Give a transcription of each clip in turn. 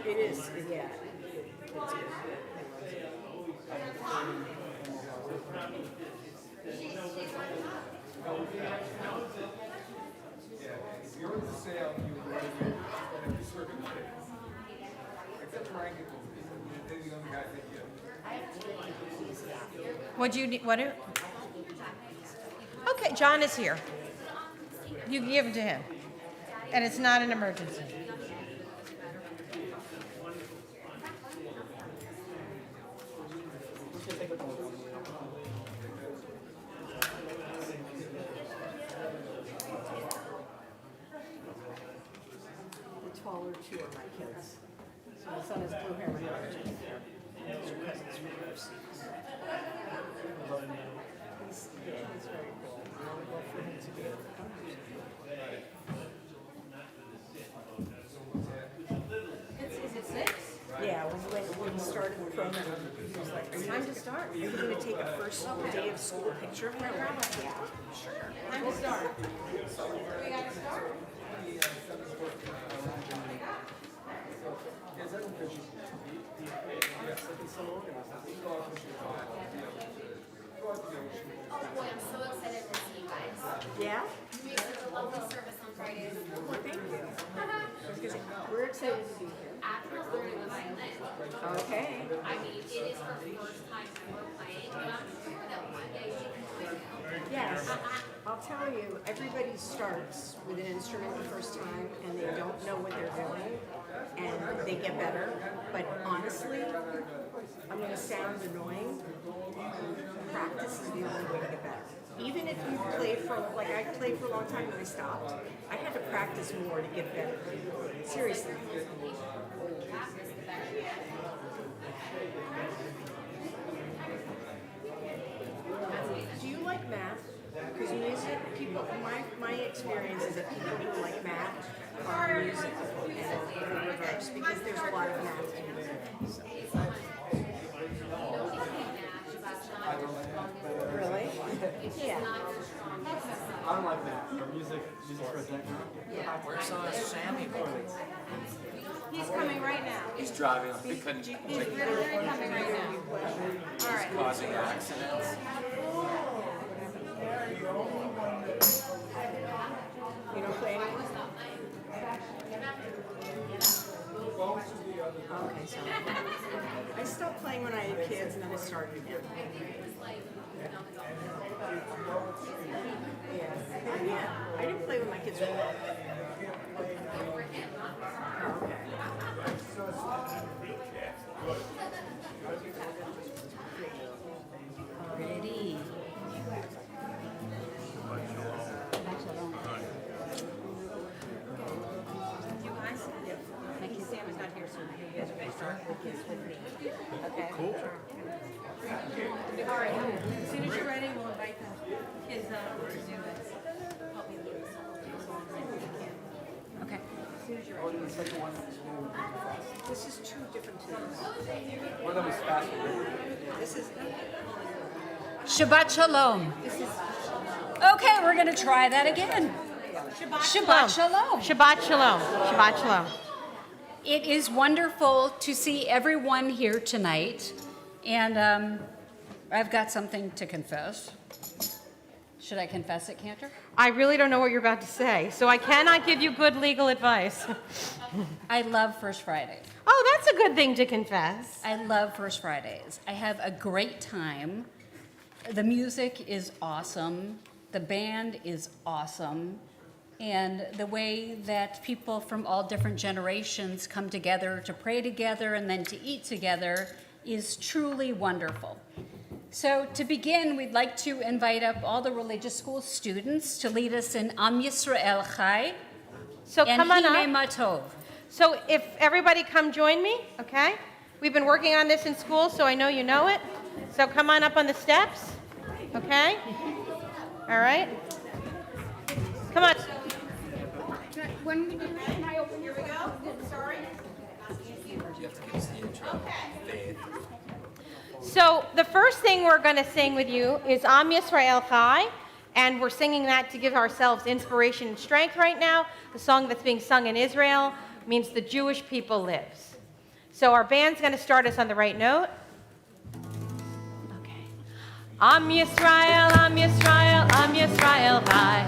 It is, yeah. If you're in the sale, you would be circumcised. Except for Rankin, they're the only guys that give. What do you need? Okay, John is here. You can give it to him. And it's not an emergency. The taller two are my kids. So my son has blue hair, my daughter's blue hair. These are cousins from overseas. He's very cool. I would love for him to be able to come here. Is it 6? Yeah, when we started the program, he was like, "Are you Time to start. Are you going to take a first day of school picture of me?" I'm like, "Yeah, sure." Time to start. We gotta start. Oh boy, I'm so excited to see you guys. Yeah? You make such a lovely service on Fridays. Well, thank you. We're excited to be here. April's learning the violin. Okay. I mean, it is her first time ever playing, but I'm sure that one day she can play it. Yes. I'll tell you, everybody starts with an instrument the first time and they don't know what they're doing and they get better. But honestly, I'm going to sound annoying. Practice is the only way to get better. Even if you play for, like I played for a long time and I stopped, I had to practice more to get better. Seriously. Do you like math? Because music, people, my experience is that people who like math are music and the reverse because there's a lot of math in music. So. Really? Yeah. I don't like that. Or music for a deck. Yeah. Where's Sammy? He's coming right now. He's driving. We couldn't. He's literally coming right now. All right. Causing accidents. You don't play anymore? Okay, so I stopped playing when I had kids and then I started again. Yeah. I didn't play with my kids. Ready. You guys? My kid Sam is not here, so you guys are going to start with me. Okay? Cool. All right. As soon as you're ready, we'll invite the kids up to do this. Help me lead this song if you can. Okay. As soon as you're ready. This is two different tunes. One of them is faster. This is Shabbat Shalom. Okay, we're going to try that again. Shabbat Shalom. Shabbat Shalom. Shabbat Shalom. It is wonderful to see everyone here tonight, and I've got something to confess. Should I confess it, Cantor? I really don't know what you're about to say, so I cannot give you good legal advice. I love First Fridays. Oh, that's a good thing to confess. I love First Fridays. I have a great time. The music is awesome. The band is awesome. And the way that people from all different generations come together to pray together and then to eat together is truly wonderful. So to begin, we'd like to invite up all the religious school students to lead us in Am Yisrael Chai So and come on Hine up. Matov. So if everybody come join me, okay? We've been working on this in school, so I know you know it. So come on up on the steps, okay? All right? Come on. When we do that, can I open your window? Sorry. You have to give us the intro. Faith. So the first thing we're going to sing with you is Am Yisrael Chai, and we're singing that to give ourselves inspiration and strength right now. The song that's being sung in Israel means the Jewish people lives. So our band's going to start us on the right note. Okay. Am Yisrael, Am Yisrael, Am Yisrael Chai.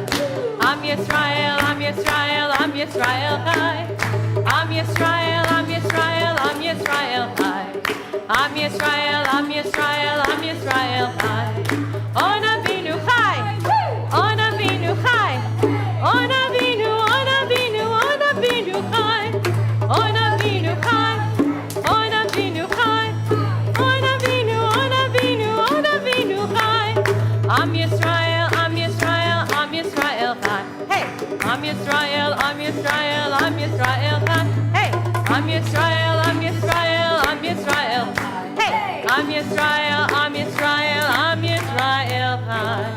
Am Yisrael, Am Yisrael, Am Yisrael Chai. Am Yisrael, Am Yisrael, Am Yisrael Chai. Am Yisrael, Am Yisrael, Am Yisrael Chai. On Avinu Chai. On Avinu Chai. On Avinu, on Avinu, on Avinu Chai. On Avinu Chai. On Avinu Chai. On Avinu, on Avinu, on Avinu Chai. Am Yisrael, Am Yisrael, Am Yisrael Chai. Hey, Am Yisrael, Am Yisrael, Am Yisrael Chai. Hey, Am Yisrael, Am Yisrael, Am Yisrael. Hey, Am Yisrael, Am Yisrael, Am Yisrael Chai.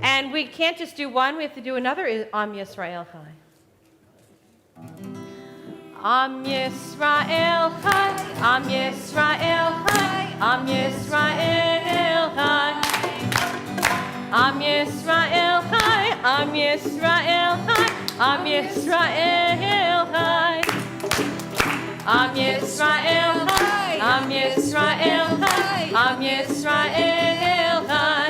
And we can't just do one, we have to do another Am Yisrael Chai. Am Yisrael Chai, Am Yisrael Chai, Am Yisrael Chai. Am Yisrael Chai, Am Yisrael Chai, Am Yisrael Chai. Am Yisrael Chai, Am Yisrael Chai, Am Yisrael Chai.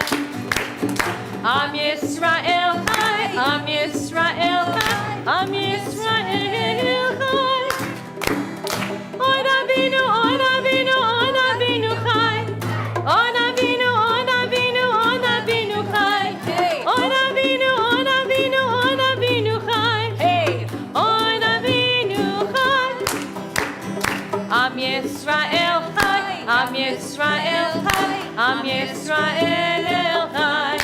Am Yisrael Chai, Am Yisrael Chai, Am Yisrael Chai. On Avinu, on Avinu, on Avinu Chai. On Avinu, on Avinu, on Avinu Chai. On Avinu, on Avinu, on Avinu Chai. Hey, on Avinu Chai. Am Yisrael Chai, Am Yisrael Chai, Am Yisrael Chai.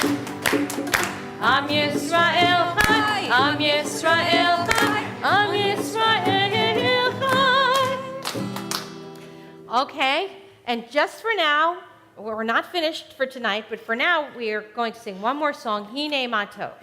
Am Yisrael Chai, Am Yisrael Chai, Am Yisrael Chai. Okay, and just for now, we're not finished for tonight, but for now we are going to sing one more song, Hine Matov.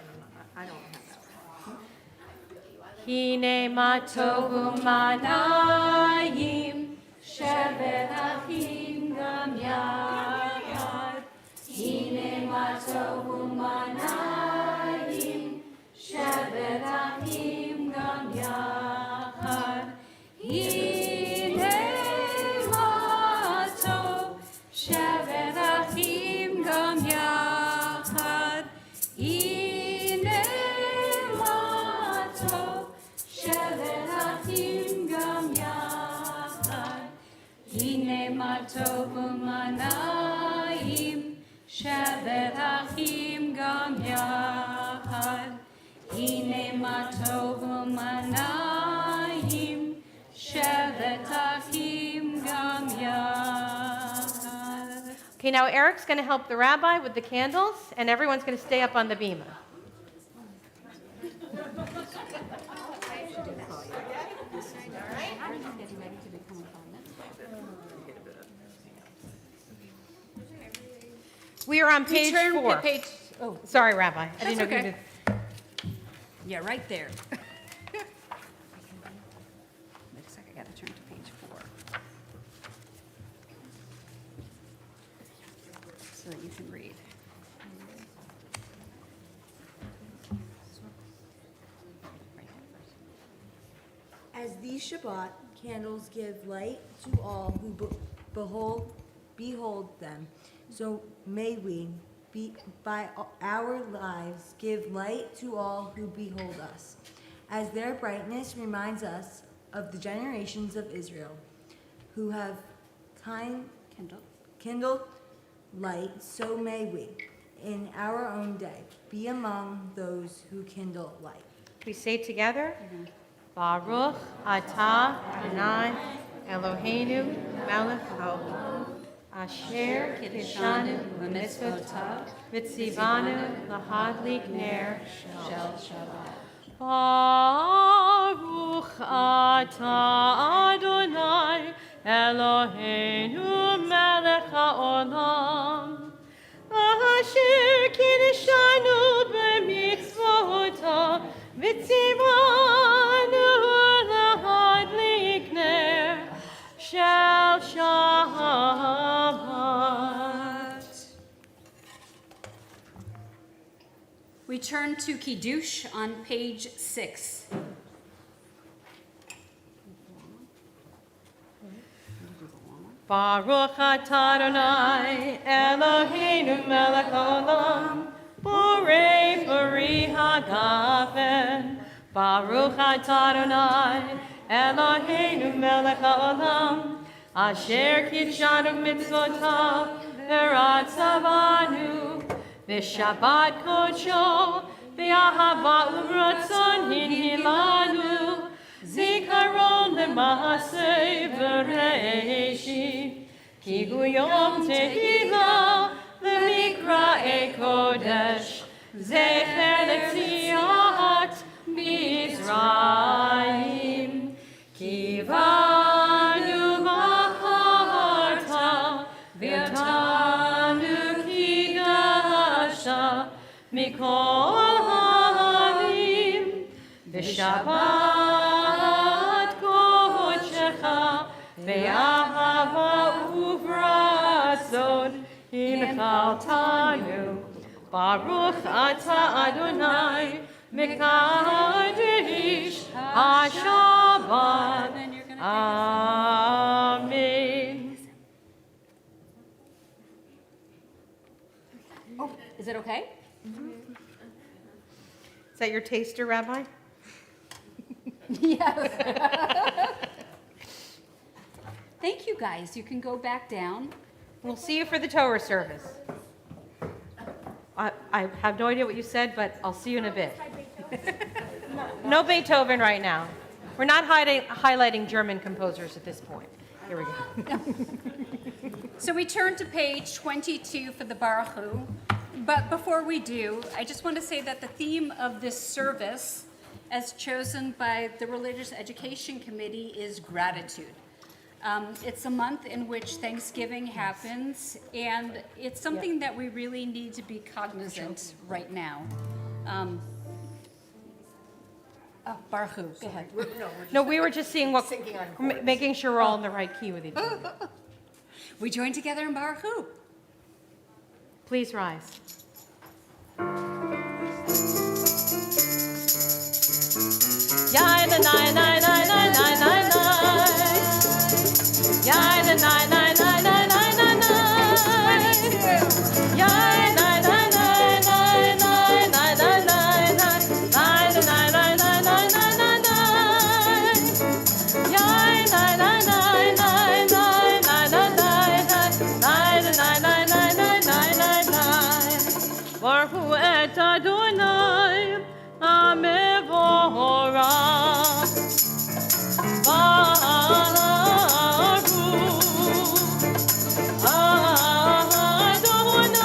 Hine Matov u'manayim, shevet achim gam yachad. Hine Matov u'manayim, shevet achim gam yachad. Hine Matov, shevet achim gam yachad. Hine Matov, shevet achim gam yachad. Hine Matov u'manayim, shevet achim gam yachad. Hine Matov u'manayim, shevet achim gam yachad. Okay, now Eric's going to help the rabbi with the candles, and everyone's going to stay up on the bima. We are on page 4. Oh, Sorry, Rabbi. I that's didn't know okay. Yeah, right there. Wait a second, I gotta turn to page 4. So that you can read. As these Shabbat candles give light to all who behold them, so may we, by our lives, give light to all who behold us. As their brightness reminds us of the generations of Israel, who have kindled light, so may we, in our own day, be among those who kindle light. We say together, Baruch atah Adonai Eloheinu melech haolam, asher kiddushanu b'mitzvotav v'tzivanu lahadlik ner shel Shabbat. Baruch atah Adonai Eloheinu melech haolam, asher kiddushanu b'mitzvotav v'tzivanu lahadlik ner shel Shabbat. We turn to Kiddush on page 6. Baruch atah Adonai, Eloheinu melech haolam, borei pari hagafen. Baruch atah Adonai, Eloheinu melech haolam, asher kidshanu mitzvotav, v'ratzavanu, v'shabbat kodsho, v'ahava u'ratzon hinhilanu, zikaron l'maaseh v'reishit, ki hu yom tehillah v'mikra'ei kodesh, zecher l'tziat Mizrayim, ki vanu b'harta v'yatanu ki gasha mikol ha'avim, v'shabbat kodshecha v'ahava uvratzon inchaltanu. Baruch atah Adonai Mekadesh HaShabbat. Amen. Oh, is it okay? Is that your taster, Rabbi? Yes. Thank you, guys. You can go back down. We'll see you for the Torah service. I have no idea what you said, but I'll see you in a bit. No Beethoven right now. We're not highlighting German composers at this point. Here we go. So we turn to page 22 for the Baruch Hu. But before we do, I just want to say that the theme of this service, as chosen by the Religious Education Committee, is gratitude. It's a month in which Thanksgiving happens, and it's something that we really need to be cognizant right now. Baruch Hu, go ahead. No, we were just seeing what, Syncing on chords. making sure we're all in the right key with each other. We join together in Baruch Hu. Please rise. Yai the nine nine nine nine nine nine nine. Yai the nine nine nine nine nine nine nine. Yai nine nine nine nine nine nine nine nine nine. Nine the nine nine nine nine nine nine nine. Yai nine nine nine nine nine nine nine nine nine. Nine the nine nine nine nine nine nine nine. Baruch Hu et Adonai Amevorah. Baruch Adonai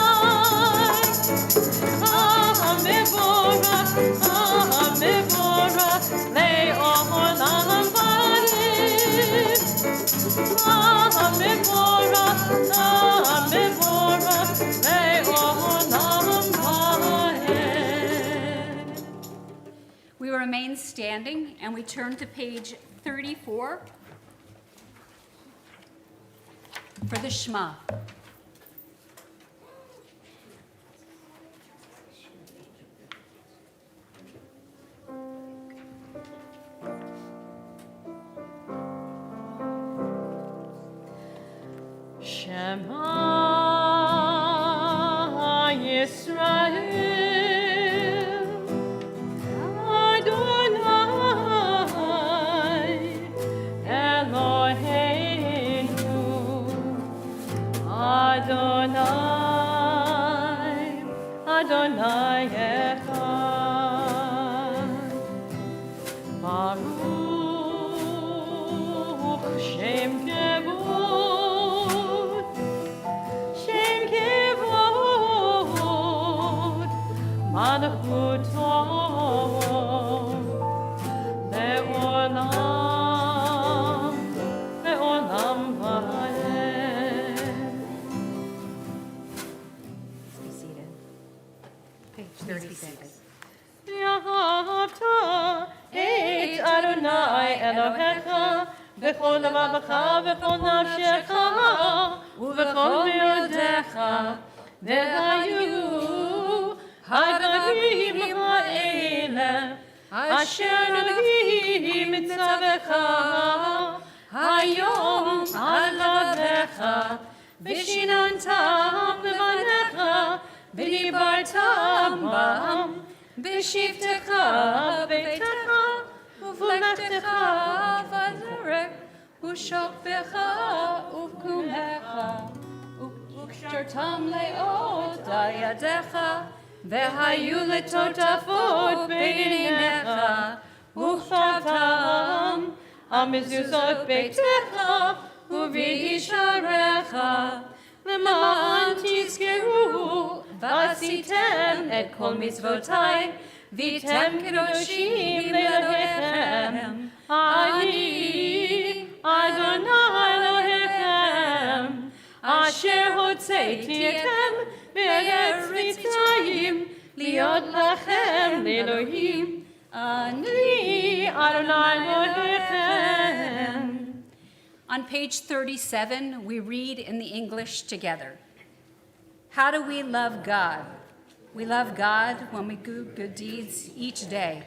Amevorah le'olam va'ed. Amevorah le'olam va'ed. We remain standing and we turn to page 34 for the Shema. Shema Yisrael, Adonai Eloheinu, Adonai, Adonai Echad. Baruch Shem Kevod, Shem Kevod, Malchuto Le'olam, Le'olam Va'ed. Be seated. Page 36. ואהבת את אדוני אלוהיך בכל לבבך ובכל נפשך ובכל מאודיך, והיו הדברים האלה אשר אני מצווך היום על לבבך חסדיך, ושיננתם לבניך, ודיברת בם, בשבתך בביתך, ובלכתך בדרך, ושוכבך ובקומך, וקשרתם לאות על ידיך, והיו לטוטפות בעיניך, וכתבתם על מזוזות ביתך ובישעריך, למען תזכרו ועשיתם את כל מצוותיי, והייתם קדושים לאלוהיכם. אני אדוני אלוהיכם, אשר הוצאתי אתכם מארץ מצרים, להיות לכם לאלוהים. אני אדוני אלוהיכם. On page 37, we read in the English together. How do we love God? We love God when we do good deeds each day.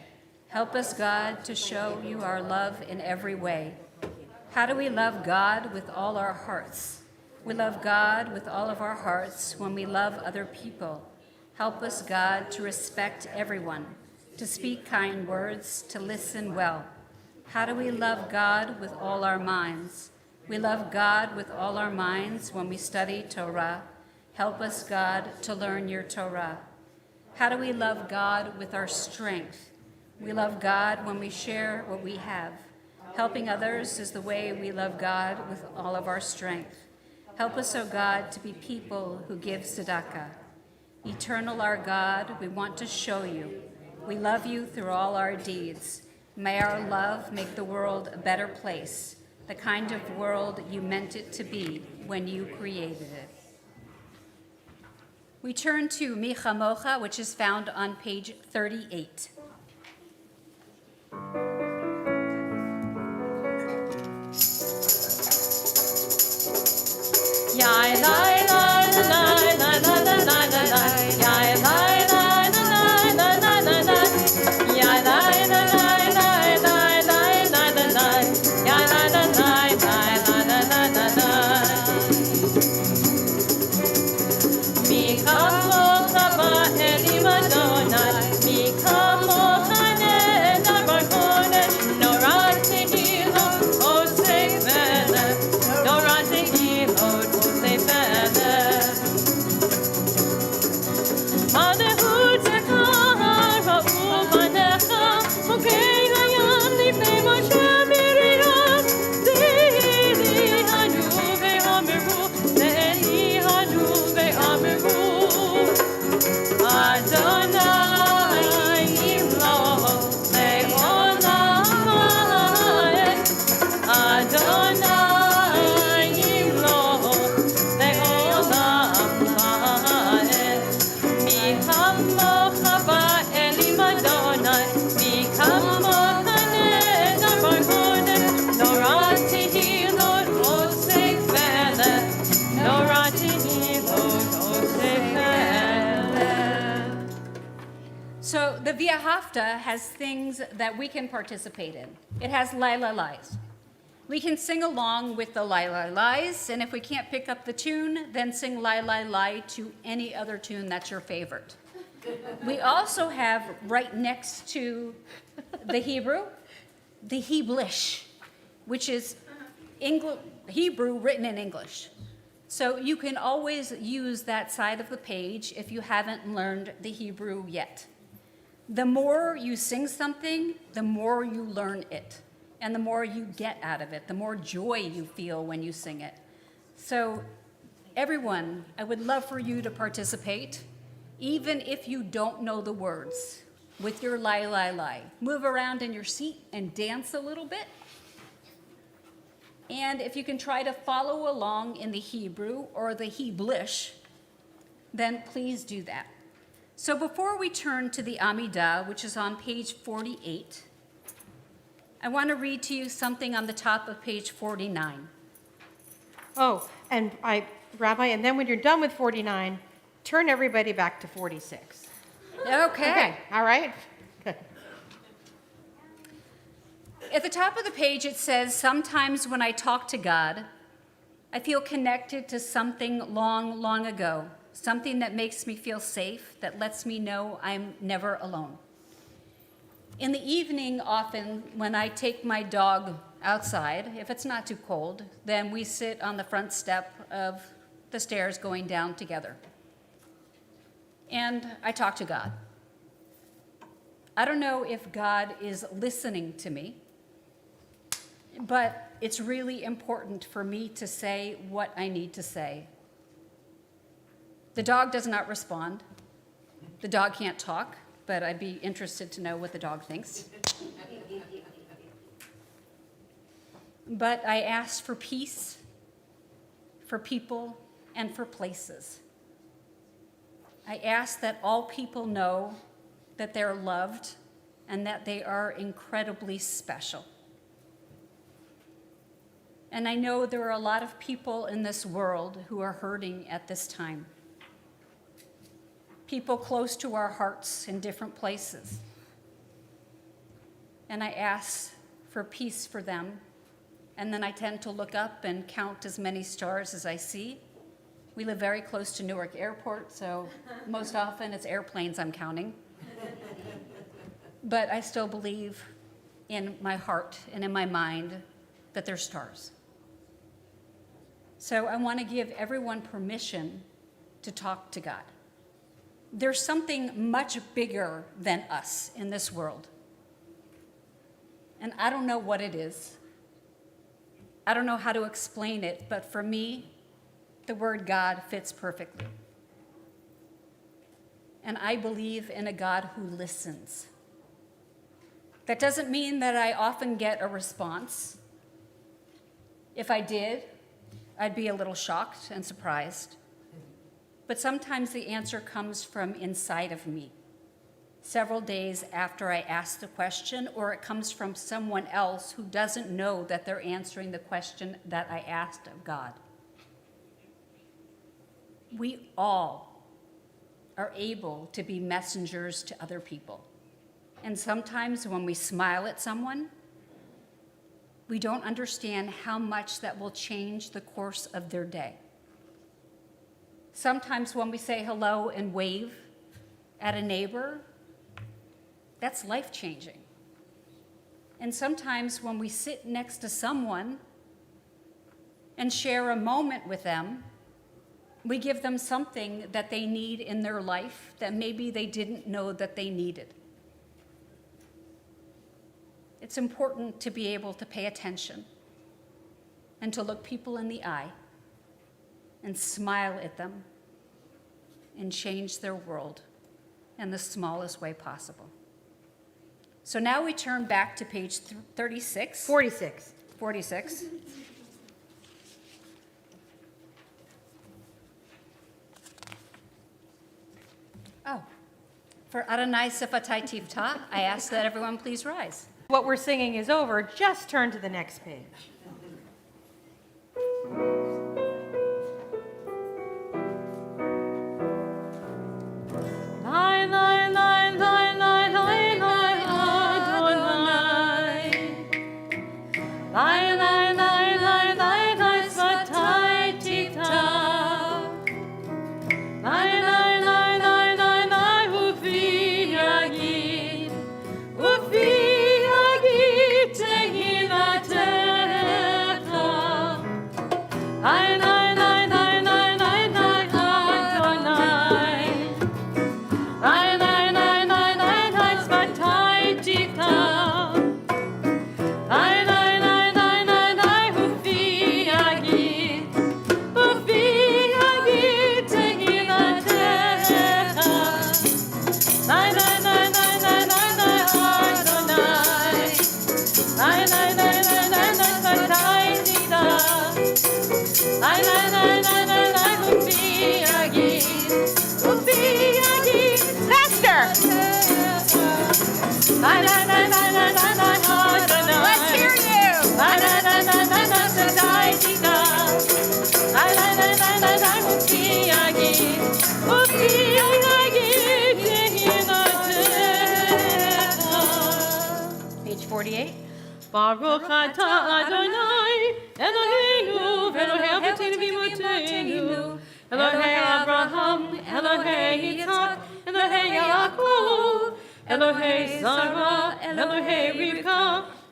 Help us, God, to show you our love in every way. How do we love God with all our hearts? We love God with all of our hearts when we love other people. Help us, God, to respect everyone, to speak kind words, to listen well. How do we love God with all our minds? We love God with all our minds when we study Torah. Help us, God, to learn your Torah. How do we love God with our strength? We love God when we share what we have. Helping others is the way we love God with all of our strength. Help us, O God, to be people who give tzedakah. Eternal our God, we want to show you. We love you through all our deeds. May our love make the world a better place, the kind of world you meant it to be when you created it. We turn to Mi Chamocha, which is found on page 38. So the Via Hafta has things that we can participate in. It has Laila Lais. We can sing along with the Laila Lais, and if we can't pick up the tune, then sing Laila Lai to any other tune that's your favorite. We also have right next to the Hebrew, the Heblish, which is Hebrew written in English. So you can always use that side of the page if you haven't learned the Hebrew yet. The more you sing something, the more you learn it, and the more you get out of it, the more joy you feel when you sing it. So everyone, I would love for you to participate, even if you don't know the words, with your lai, lai, lai. Move around in your seat and dance a little bit. And if you can try to follow along in the Hebrew or the Heblish, then please do that. So before we turn to the Amidah, which is on page 48, I want to read to you something on the top of page 49. Oh, and Rabbi, and then when you're done with 49, turn everybody back to 46. Okay. All right? Good. At the top of the page, it says, sometimes when I talk to God, I feel connected to something long, long ago, something that makes me feel safe, that lets me know I'm never alone. In the evening, often, when I take my dog outside, if it's not too cold, then we sit on the front step of the stairs going down together. And I talk to God. I don't know if God is listening to me, but it's really important for me to say what I need to say. The dog does not respond. The dog can't talk, but I'd be interested to know what the dog thinks. But I ask for peace, for people, and for places. I ask that all people know that they're loved and that they are incredibly special. And I know there are a lot of people in this world who are hurting at this time. People close to our hearts in different places. And I ask for peace for them. And then I tend to look up and count as many stars as I see. We live very close to Newark Airport, so most often it's airplanes I'm counting. But I still believe in my heart and in my mind that they're stars. So I want to give everyone permission to talk to God. There's something much bigger than us in this world. And I don't know what it is. I don't know how to explain it, but for me, the word God fits perfectly. And I believe in a God who listens. That doesn't mean that I often get a response. If I did, I'd be a little shocked and surprised. But sometimes the answer comes from inside of me, several days after I ask the question, or it comes from someone else who doesn't know that they're answering the question that I asked of God. We all are able to be messengers to other people. And sometimes when we smile at someone, we don't understand how much that will change the course of their day. Sometimes when we say hello and wave at a neighbor, that's life-changing. And sometimes when we sit next to someone and share a moment with them, we give them something that they need in their life that maybe they didn't know that they needed. It's important to be able to pay attention and to look people in the eye and smile at them and change their world in the smallest way possible. So now we turn back to page 36. 46. 46. Oh, for Adonai Sifatai Tivta, I ask that everyone please rise. What we're singing is over. Just turn to the next page. Page 48. Baruch atah Adonai, Eloheinu, v'Elohei Elohei Abraham, Elohei Yitzhak, Elohei Yaakov, Elohei Sarah, Elohei Rivka,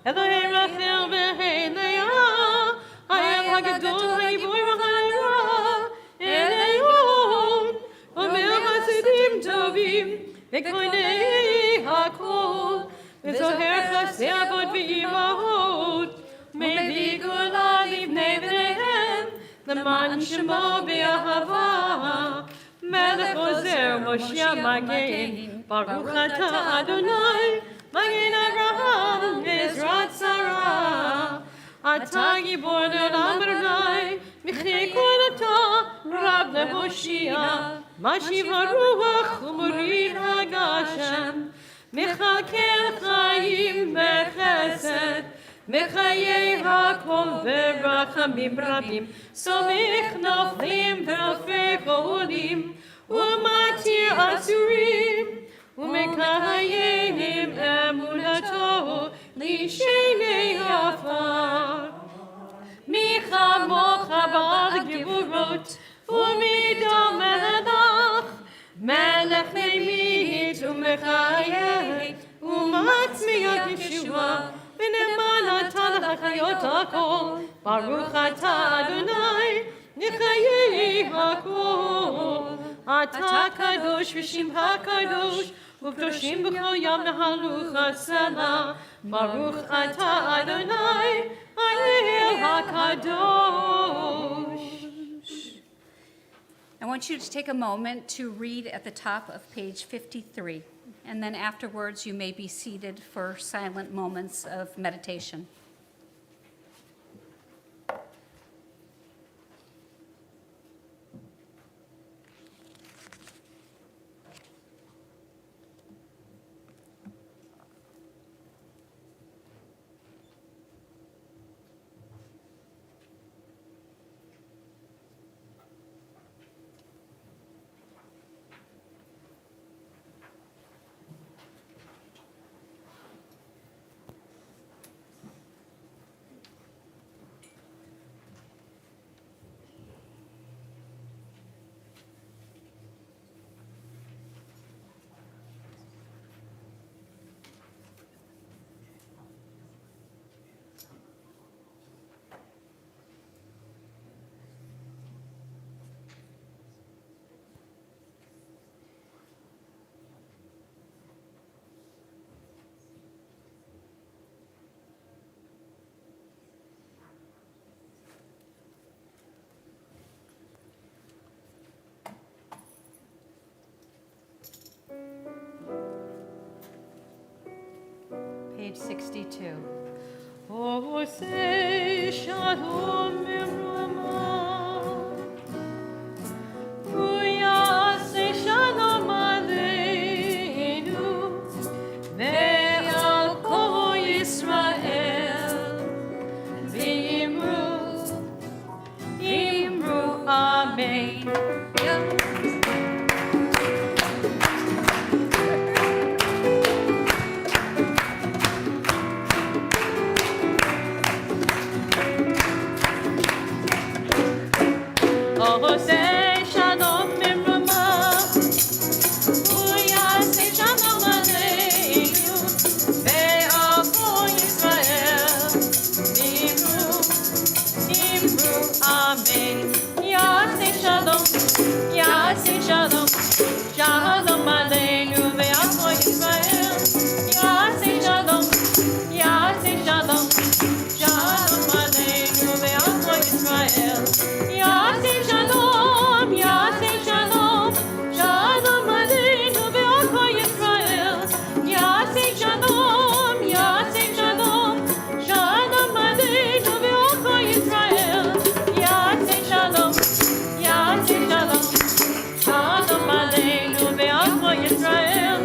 Elohei Rachel, Elohei Leah, Hayel HaGadol, HaGiboy HaYra, Eleon, Omer Hasidim Tovim, V'koinei HaKol, V'zoher Chasei Avot V'Imahot, Mevi Gula Livnei V'neihem, L'man Shemo B'Ahava, Melech Ozer Moshe Magen, Baruch Atah Adonai, Magen Avraham, Ezrat Sarah, Atah Gibor Le'olam Adonai, Michnei Kol Atah, Rab Lehoshia, Mashiv HaRuach U'Morich HaGashem, Mechalkel Chaim B'Chesed, Mechayei HaKol V'Rachamim Rabim, Somich Noflim V'Alfei Cholim, U'Matir Asurim, U'Mekayehim Emunato L'Shenei Afar. Micha Mocha Ba'al Gevurot, U'Midam Melech, Melech Neimit U'Mechayeh, U'Matzmiach Yeshua, V'neman Atah L'Chayot HaKol, Baruch Atah Adonai, Nechayei HaKol. Atah Kadosh V'Shimcha Kadosh, U'Kdoshim B'Chol Yam Nahalu Chasela, Baruch Atah Adonai, Ayel HaKadosh. I want you to take a moment to read at the top of page 53, and then afterwards you may be seated for silent moments of meditation. Page 62. Oh, say shalom Mirama, Puya say shalom aleinu, ve'al kol Yisrael, v'imru amen. Oh, say shalom Mirama, Puya say shalom aleinu, ve'al kol Yisrael, v'imru amen. Yaseh shalom, yaseh shalom, shalom aleinu ve'al kol Yisrael. Yaseh shalom, yaseh shalom, shalom aleinu ve'al kol Yisrael. Yaseh shalom, yaseh shalom, shalom aleinu ve'al kol Yisrael. Yaseh shalom, yaseh shalom, shalom aleinu ve'al kol Yisrael. Yaseh shalom, yaseh shalom, shalom aleinu ve'al kol Yisrael.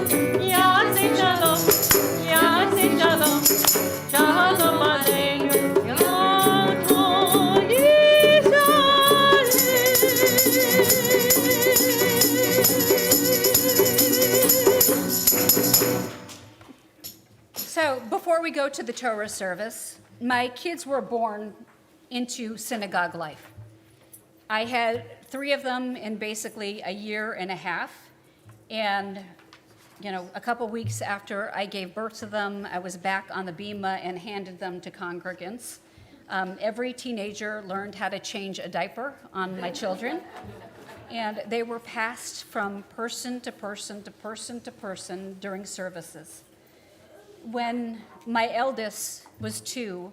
Yaseh shalom, yaseh shalom, shalom aleinu ve'al kol Yisrael. So before we go to the Torah service, my kids were born into synagogue life. I had 3 of them in basically a year and a half. And, a couple weeks after I gave birth to them, I was back on the bima and handed them to congregants. Every teenager learned how to change a diaper on my children. And they were passed from person to person to person to person during services. When my eldest was 2,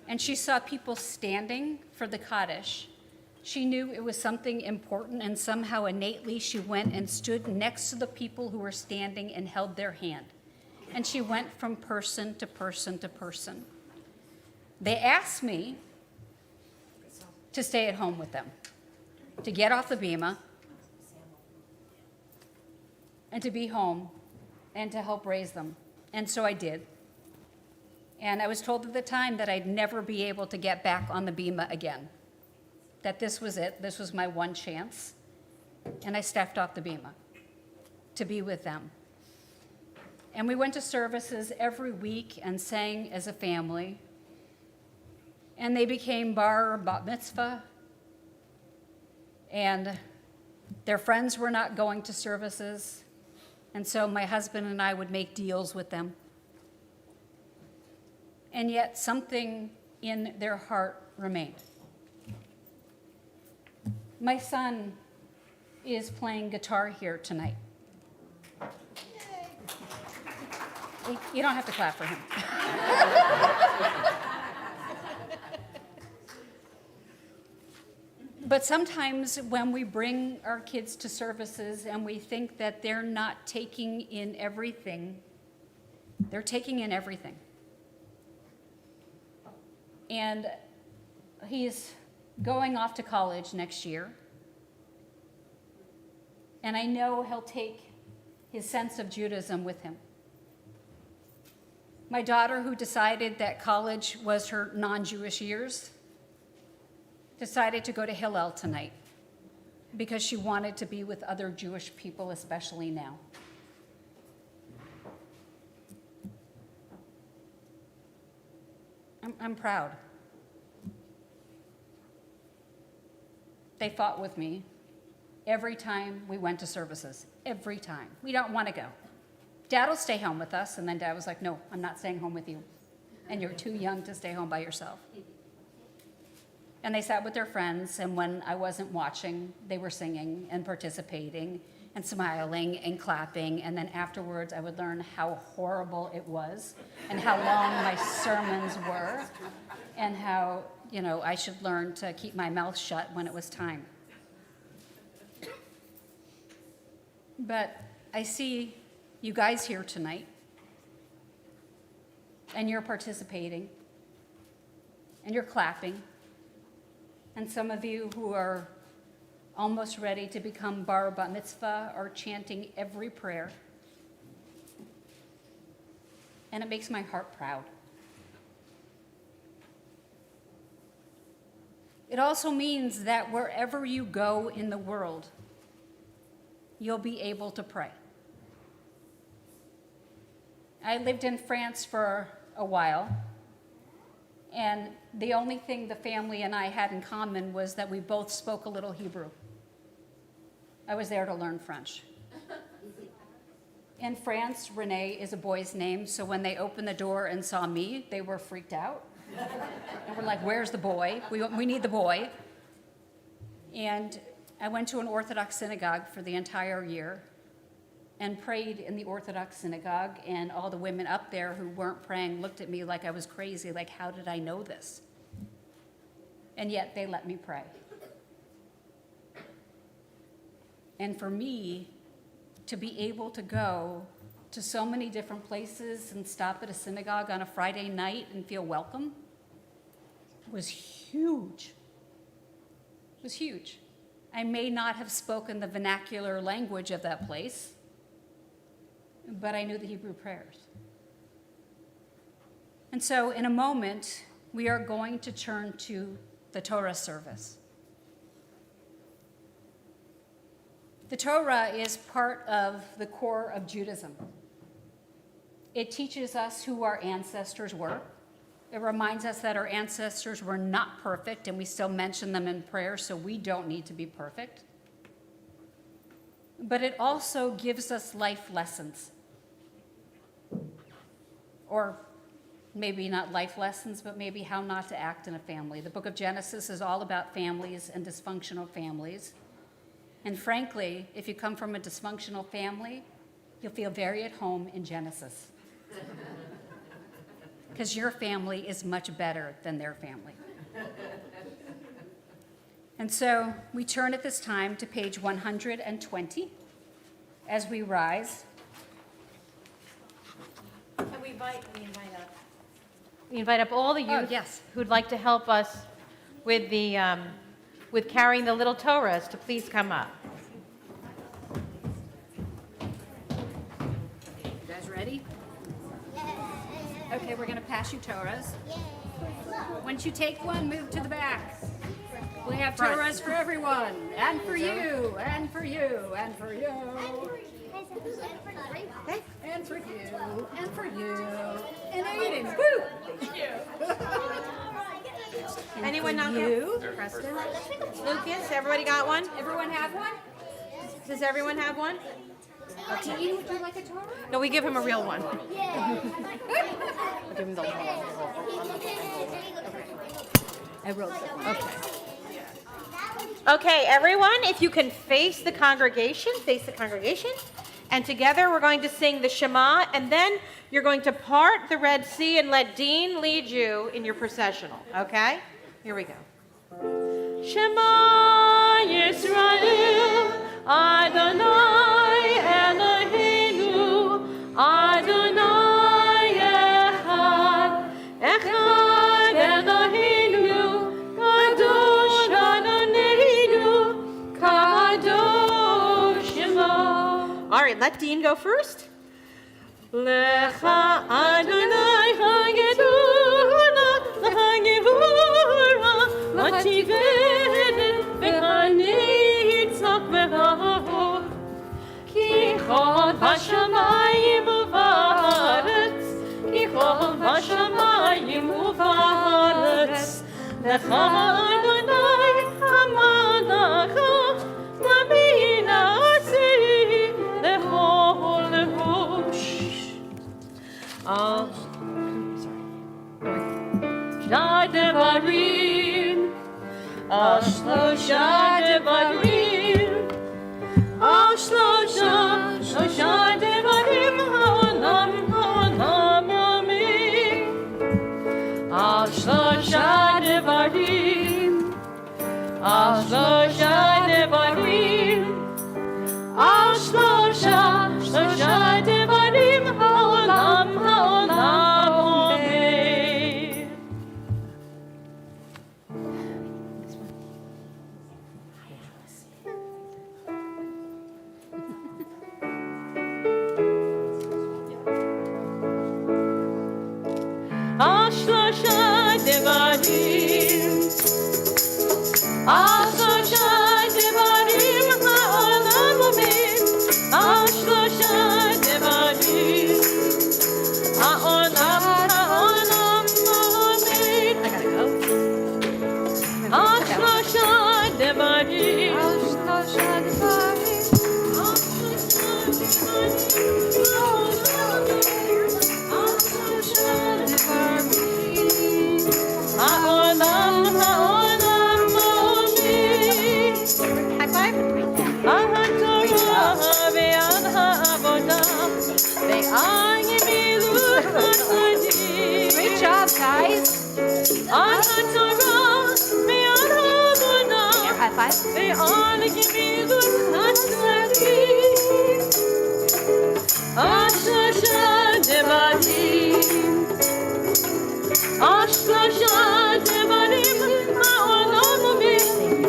and she saw people standing for the Chadash, she knew it was something important, and somehow innately she went and stood next to the people who were standing and held their hand. And she went from person to person to person. They asked me to stay at home with them, to get off the bima, and to be home, and to help raise them. And so I did. And I was told at the time that I'd never be able to get back on the bima again, that this was it, this was my one chance. And I stepped off the bima to be with them. And we went to services every week and sang as a family. And they became bat mitzvah. And their friends were not going to services. And so my husband and I would make deals with them. And yet something in their heart remained. My son is playing guitar here tonight. You don't have to clap for him. But sometimes when we bring our kids to services and we think that they're not taking in everything, they're taking in everything. And he's going off to college next year. And I know he'll take his sense of Judaism with him. My daughter, who decided that college was her non-Jewish years, decided to go to Hillel tonight because she wanted to be with other Jewish people, especially now. I'm proud. They fought with me every time we went to services, every time. We don't want to go. Dad will stay home with us, and then Dad was like, no, I'm not staying home with you, and you're too young to stay home by yourself. And they sat with their friends, and when I wasn't watching, they were singing and participating and smiling and clapping, and then afterwards I would learn how horrible it was and how long my sermons were and how, I should learn to keep my mouth shut when it was time. But I see you guys here tonight, and you're participating, and you're clapping, and some of you who are almost ready to become bar mitzvah are chanting every prayer. And it makes my heart proud. It also means that wherever you go in the world, you'll be able to pray. I lived in France for a while, and the only thing the family and I had in common was that we both spoke a little Hebrew. I was there to learn French. In France, Renee is a boy's name, so when they opened the door and saw me, they were freaked out. And we're like, where's the boy? We need the boy. And I went to an Orthodox synagogue for the entire year and prayed in the Orthodox synagogue, and all the women up there who weren't praying looked at me like I was crazy, like, how did I know this? And yet they let me pray. And for me, to be able to go to so many different places and stop at a synagogue on a Friday night and feel welcome was huge. It was huge. I may not have spoken the vernacular language of that place, but I knew the Hebrew prayers. And so in a moment, we are going to turn to the Torah service. The Torah is part of the core of Judaism. It teaches us who our ancestors were. It reminds us that our ancestors were not perfect, and we still mention them in prayer, so we don't need to be perfect. But it also gives us life lessons. Or maybe not life lessons, but maybe how not to act in a family. The book of Genesis is all about families and dysfunctional families. And frankly, if you come from a dysfunctional family, you'll feel very at home in Genesis. Because your family is much better than their family. And so we turn at this time to page 120 as we rise. And we invite up all the youth yes. who'd like to help us with the with carrying the little Torahs to please come up. You guys ready? Okay, we're going to pass you Torahs. Once you take one, move to the back. We have Torahs for everyone, and for you, and for you, and for you, and for you, and for you, and Aiden. Woo! Thank you. Anyone not You, Preston? Lucas, everybody got one? everyone have one? Does everyone have one? Dean, would you like a Torah? No, we give him a real one. I wrote that one. Okay. Okay, everyone, if you can face the congregation, and together we're going to sing the Shema, and then you're going to part the Red Sea and let Dean lead you in your processional, okay? Here we go. Shema Yisrael, Adonai Eloheinu, Adonai Echad, Echad Eloheinu, Kadosh Adonai, Kadosh Shema. All right, let Dean go first. Lecha Adonai Hagedula, Hagevura, Latived, Vechanitzach Vehahot, Ki Chod Vashamayim Uvaretz, Ki Chod Vashamayim Uvaretz, Lecha Adonai Hamanacha, Laminasi, Lechol Lehosh. Devarim, Shlosha Devarim, Shlosha Devarim, Ha'olam, Ha'olam Yamin. Shlosha Devarim, Shlosha Devarim, Shlosha Devarim, Ha'olam, Ha'olam Yamin. Shlosha Devarim, Shlosha Devarim, Ha'olam Yamin. Shlosha Devarim, Ha'olam, Ha'olam Yamin. I gotta go. Shlosha Devarim, Shlosha Devarim, Ha'olam, Ha'olam Yamin. High five. HaTorah ve'al ha'avodah ve'al gemilut hasadim. Great job, guys. HaTorah ve'al ha'avodah High five. ve'al gemilut hasadim. Shlosha Devarim, Shlosha Devarim, Ha'olam Yamin.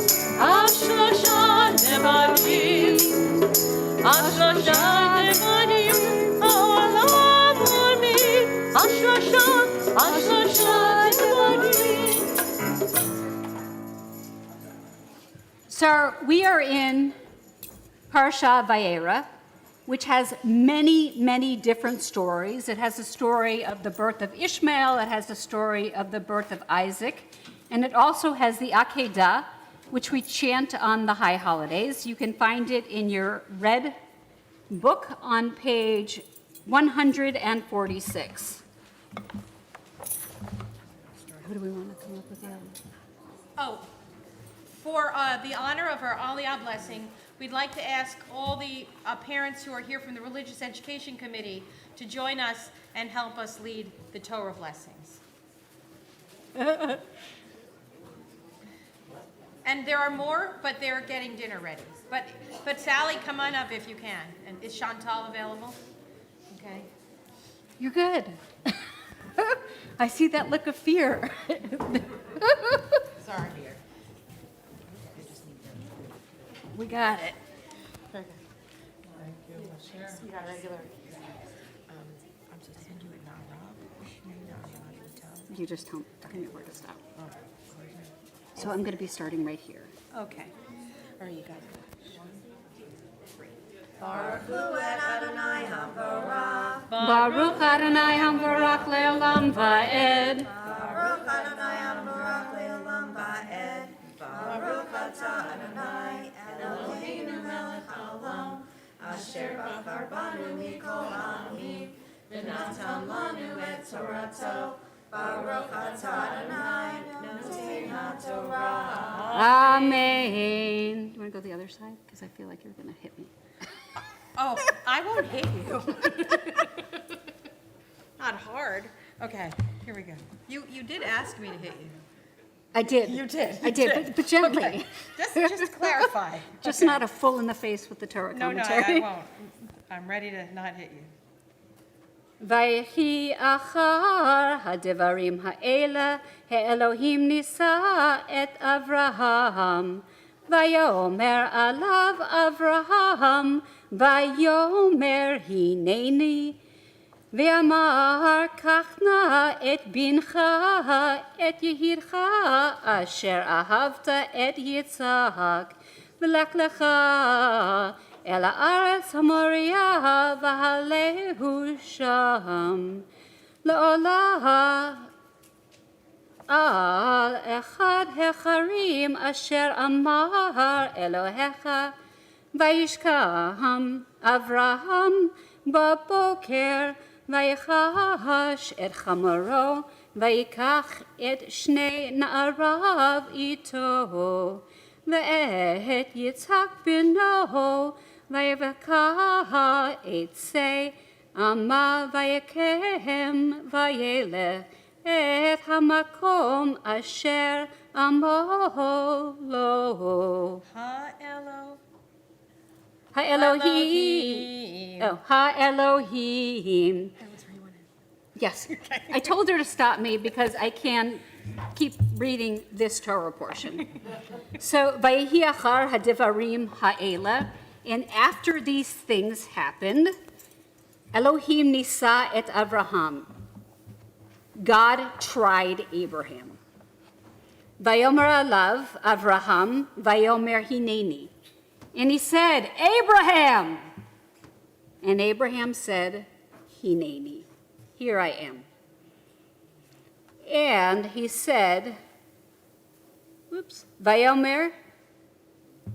Shlosha Devarim, Shlosha Devarim, Ha'olam Yamin. Shlosha Devarim. So we are in Parsha Vayera. which has many, many different stories. It has a story of the birth of Ishmael, it has a story of the birth of Isaac, and it also has the Akedah, which we chant on the high holidays. You can find it in your red book on page 146. Who do we want to come up with the other? Oh, for the honor of our Aliyah blessing, we'd like to ask all the parents who are here from the Religious Education Committee to join us and help us lead the Torah blessings. And there are more, but they're getting dinner ready. But Sally, come on up if you can. And is Chantal available? Okay. You're good. I see that look of fear. Sorry. We got it. You got a regular. I'm just sending you it now, Rob. You just tell me where to stop. So I'm going to be starting right here. Okay. All right, you guys. Baruch Adonai Hamvarach Leolam Va'ed. Amen. You want to go the other side? Because I feel like you're going to hit me. Oh, I won't hit you. Not hard. Okay, here we go. You did ask me to hit you. I did. You did. I did, but gently. Okay. Just clarify. Just not a full in the face with the Torah No, commentary. I won't. I'm ready to not hit you. ויהי אחר הדברים האלה, האלוהים נישא את אברהם, ויאמר עליו אברהם, ויאמר הנני, ואמר קח נא את בנך, את יהירך, אשר אהבת את יצחק, ולך לך אל הארץ המוריה, והלהו שם, לעולה על אחד החרים אשר אמר אלוהיך, וישכם אברהם בבוקר, ויחש את חמורו, ויקח את שני נעריו איתו, ואת יצחק בנו, ויבקע את שא עמה, ויקם וילך את המקום אשר אמר לו. Ha'Elohim. Oh, Ha'Elohim. Yes. I told her to stop me because I can keep reading this Torah portion. So, Vayehi achar hadivarim ha'ela, and after these things happened, Elohim nisa et Avraham. God tried Abraham. Vayomer alav Avraham, vayomer hineni. And he said, Abraham! And Abraham said, Hineni, here I am. And he said, Vayomer,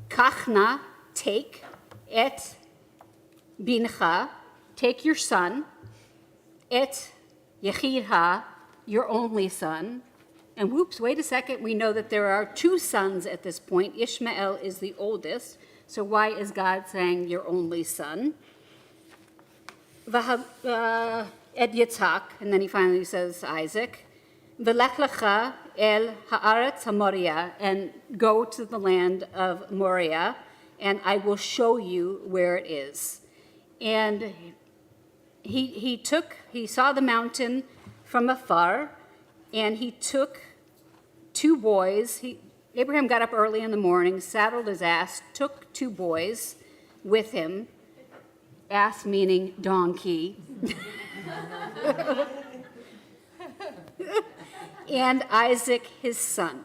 Kachna, take, et bincha, take your son, et yechidha, your only son. And wait a second, we know that there are two sons at this point. Ishmael is the oldest. So why is God saying your only son? Et Yitzhak, and then he finally says Isaac. V'lech lecha el haaretz haMoriah, and go to the land of Moriah, and I will show you where it is. And he saw the mountain from afar, and he took two boys. Abraham got up early in the morning, saddled his ass, took two boys with him, ass meaning donkey, and Isaac his son.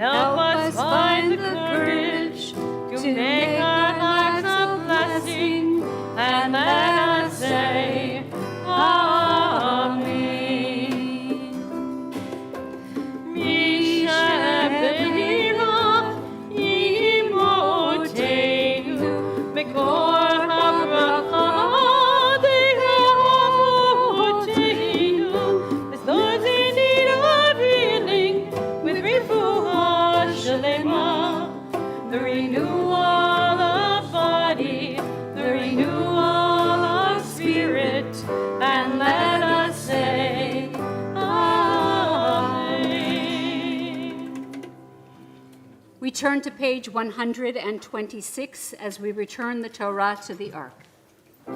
We turn to page 126 as we return the Torah to the Ark. Tree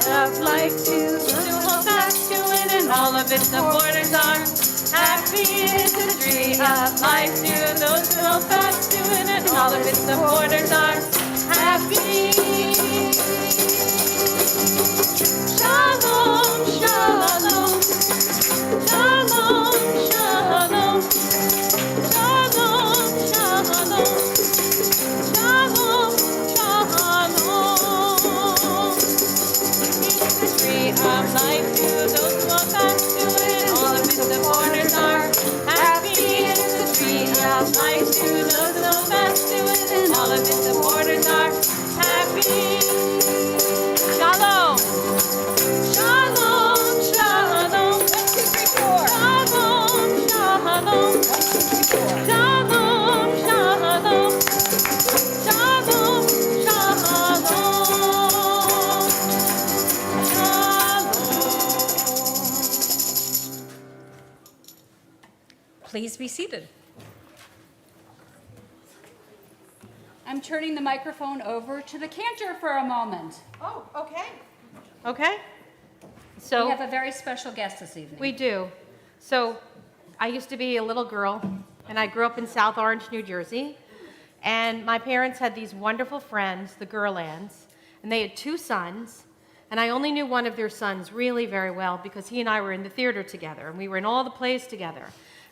of life to hold fast to it, and all of its supporters are. Happy is the tree of life to those who hold fast to it, and all of its supporters are. Happy. Shalom, shalom, shalom, shalom, shalom, shalom, shalom, shalom. Tree of life to those who hold fast to it, all of its supporters are. Happy is the tree of life to those who hold fast to it, and all of its supporters are. Happy. Shalom. Shalom, shalom. 1, 2, 3, 4. Shalom, shalom. 1, 2, 3, 4. Shalom, shalom. Shalom, shalom. Please be seated. I'm turning the microphone over to the Cantor for a moment. Oh, okay. Okay. So We have a very special guest this evening. we do. So I used to be a little girl, and I grew up in South Orange, New Jersey. And my parents had these wonderful friends, the Gerlands, and they had 2 sons. And I only knew one of their sons really very well because he and I were in the theater together, and we were in all the plays together.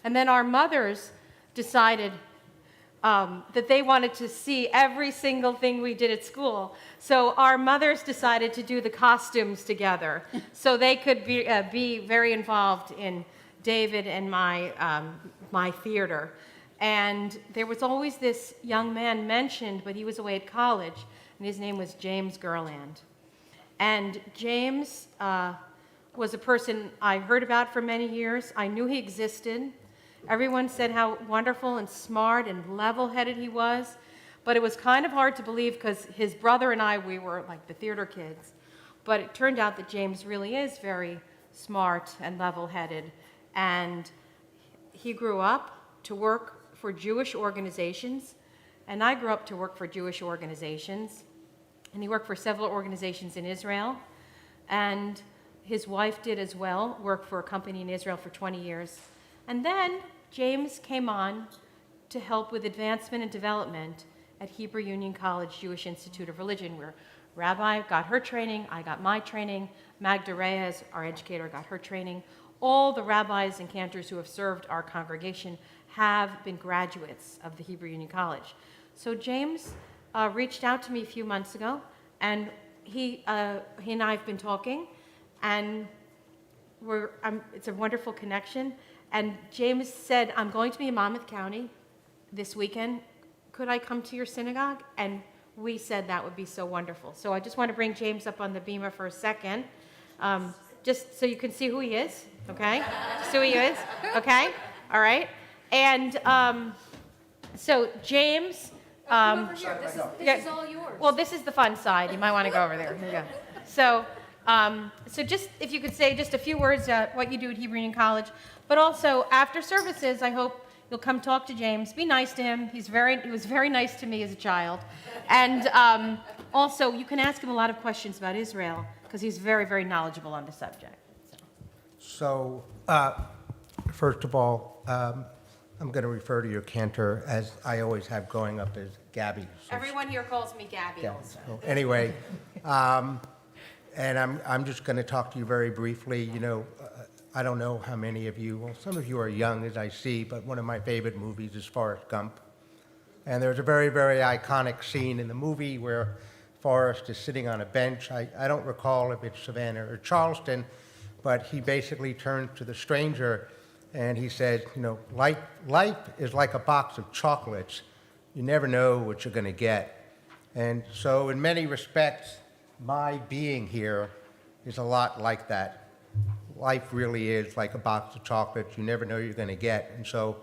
And then our mothers decided that they wanted to see every single thing we did at school. So our mothers decided to do the costumes together so they could be very involved in David and my theater. And there was always this young man mentioned, but he was away at college, and his name was James Gerland. And James was a person I heard about for many years. I knew he existed. Everyone said how wonderful and smart and level-headed he was, but it was kind of hard to believe because his brother and I, we were like the theater kids. But it turned out that James really is very smart and level-headed, and he grew up to work for Jewish organizations, and I grew up to work for Jewish organizations, and he worked for several organizations in Israel, and his wife did as well, worked for a company in Israel for 20 years. And then James came on to help with advancement and development at Hebrew Union College Jewish Institute of Religion, where Rabbi got her training, I got my training, Magda Reyes, our educator, got her training. All the rabbis and cantors who have served our congregation have been graduates of the Hebrew Union College. So James reached out to me a few months ago, and he and I have been talking, and it's a wonderful connection. And James said, I'm going to be in Monmouth County this weekend. Could I come to your synagogue? And we said that would be so wonderful. So I just want to bring James up on the beamer for a second, just so you can see who he is, okay? Just who he is, okay? All right. And so James... Come over here. This is all yours. Well, this is the fun side. You might want to go over there. Here you go. So just if you could say just a few words what you do at Hebrew Union College, but also after services, I hope you'll come talk to James. Be nice to him. He was very nice to me as a child, and also you can ask him a lot of questions about Israel because he's very, very knowledgeable on the subject. So, first of all, I'm going to refer to your Cantor as I always have growing up as Gabby. So Everyone here calls me Gabby. yeah, Also. so anyway, and I'm just going to talk to you very briefly. You know, I don't know how many of you, well, some of you are young as I see, but one of my favorite movies is Forrest Gump. And there's a very, very iconic scene in the movie where Forrest is sitting on a bench. I don't recall if it's Savannah or Charleston, but he basically turns to the stranger and he said, you know, life is like a box of chocolates. You never know what you're going to get. And so in many respects, my being here is a lot like that. Life really is like a box of chocolates. You never know you're going to get. And so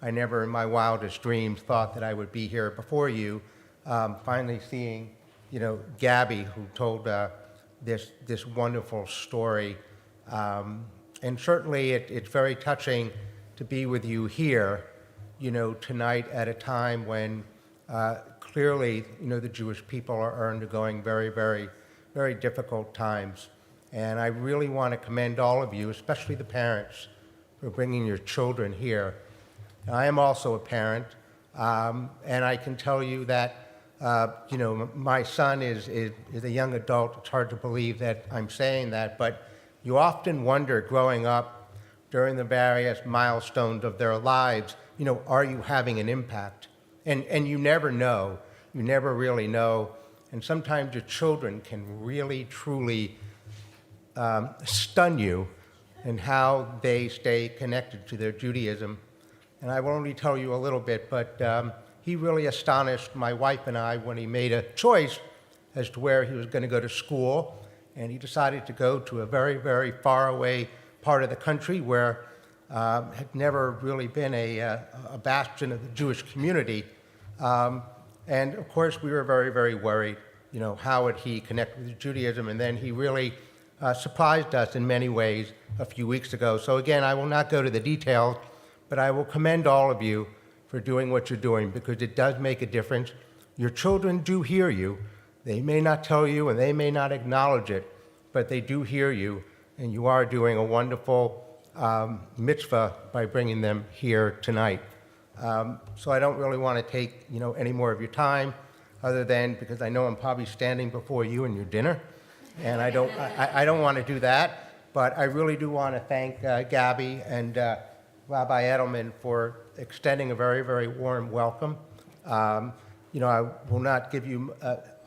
I never in my wildest dreams thought that I would be here before you, finally seeing, you know, Gabby, who told this wonderful story And certainly it's very touching to be with you here, tonight at a time when clearly, the Jewish people are undergoing very, very, very difficult times. And I really want to commend all of you, especially the parents, for bringing your children here. I am also a parent, and I can tell you that my son is a young adult. It's hard to believe that I'm saying that, but you often wonder growing up during the various milestones of their lives, are you having an impact? And you never know. You never really know. And sometimes your children can really, truly stun you in how they stay connected to their Judaism. And I will only tell you a little bit, but he really astonished my wife and I when he made a choice as to where he was going to go to school. And he decided to go to a very, very far away part of the country where had never really been a bastion of the Jewish community. And of course, we were very, very worried, how would he connect with Judaism? And then he really surprised us in many ways a few weeks ago. So again, I will not go to the details, but I will commend all of you for doing what you're doing, because it does make a difference. Your children do hear you. They may not tell you and they may not acknowledge it, but they do hear you, and you are doing a wonderful mitzvah by bringing them here tonight. So I don't really want to take any more of your time, other than because I know I'm probably standing before you and your dinner, and I don't want to do that. But I really do want to thank Gabby and Rabbi Edelman for extending a very, very warm welcome. I will not give you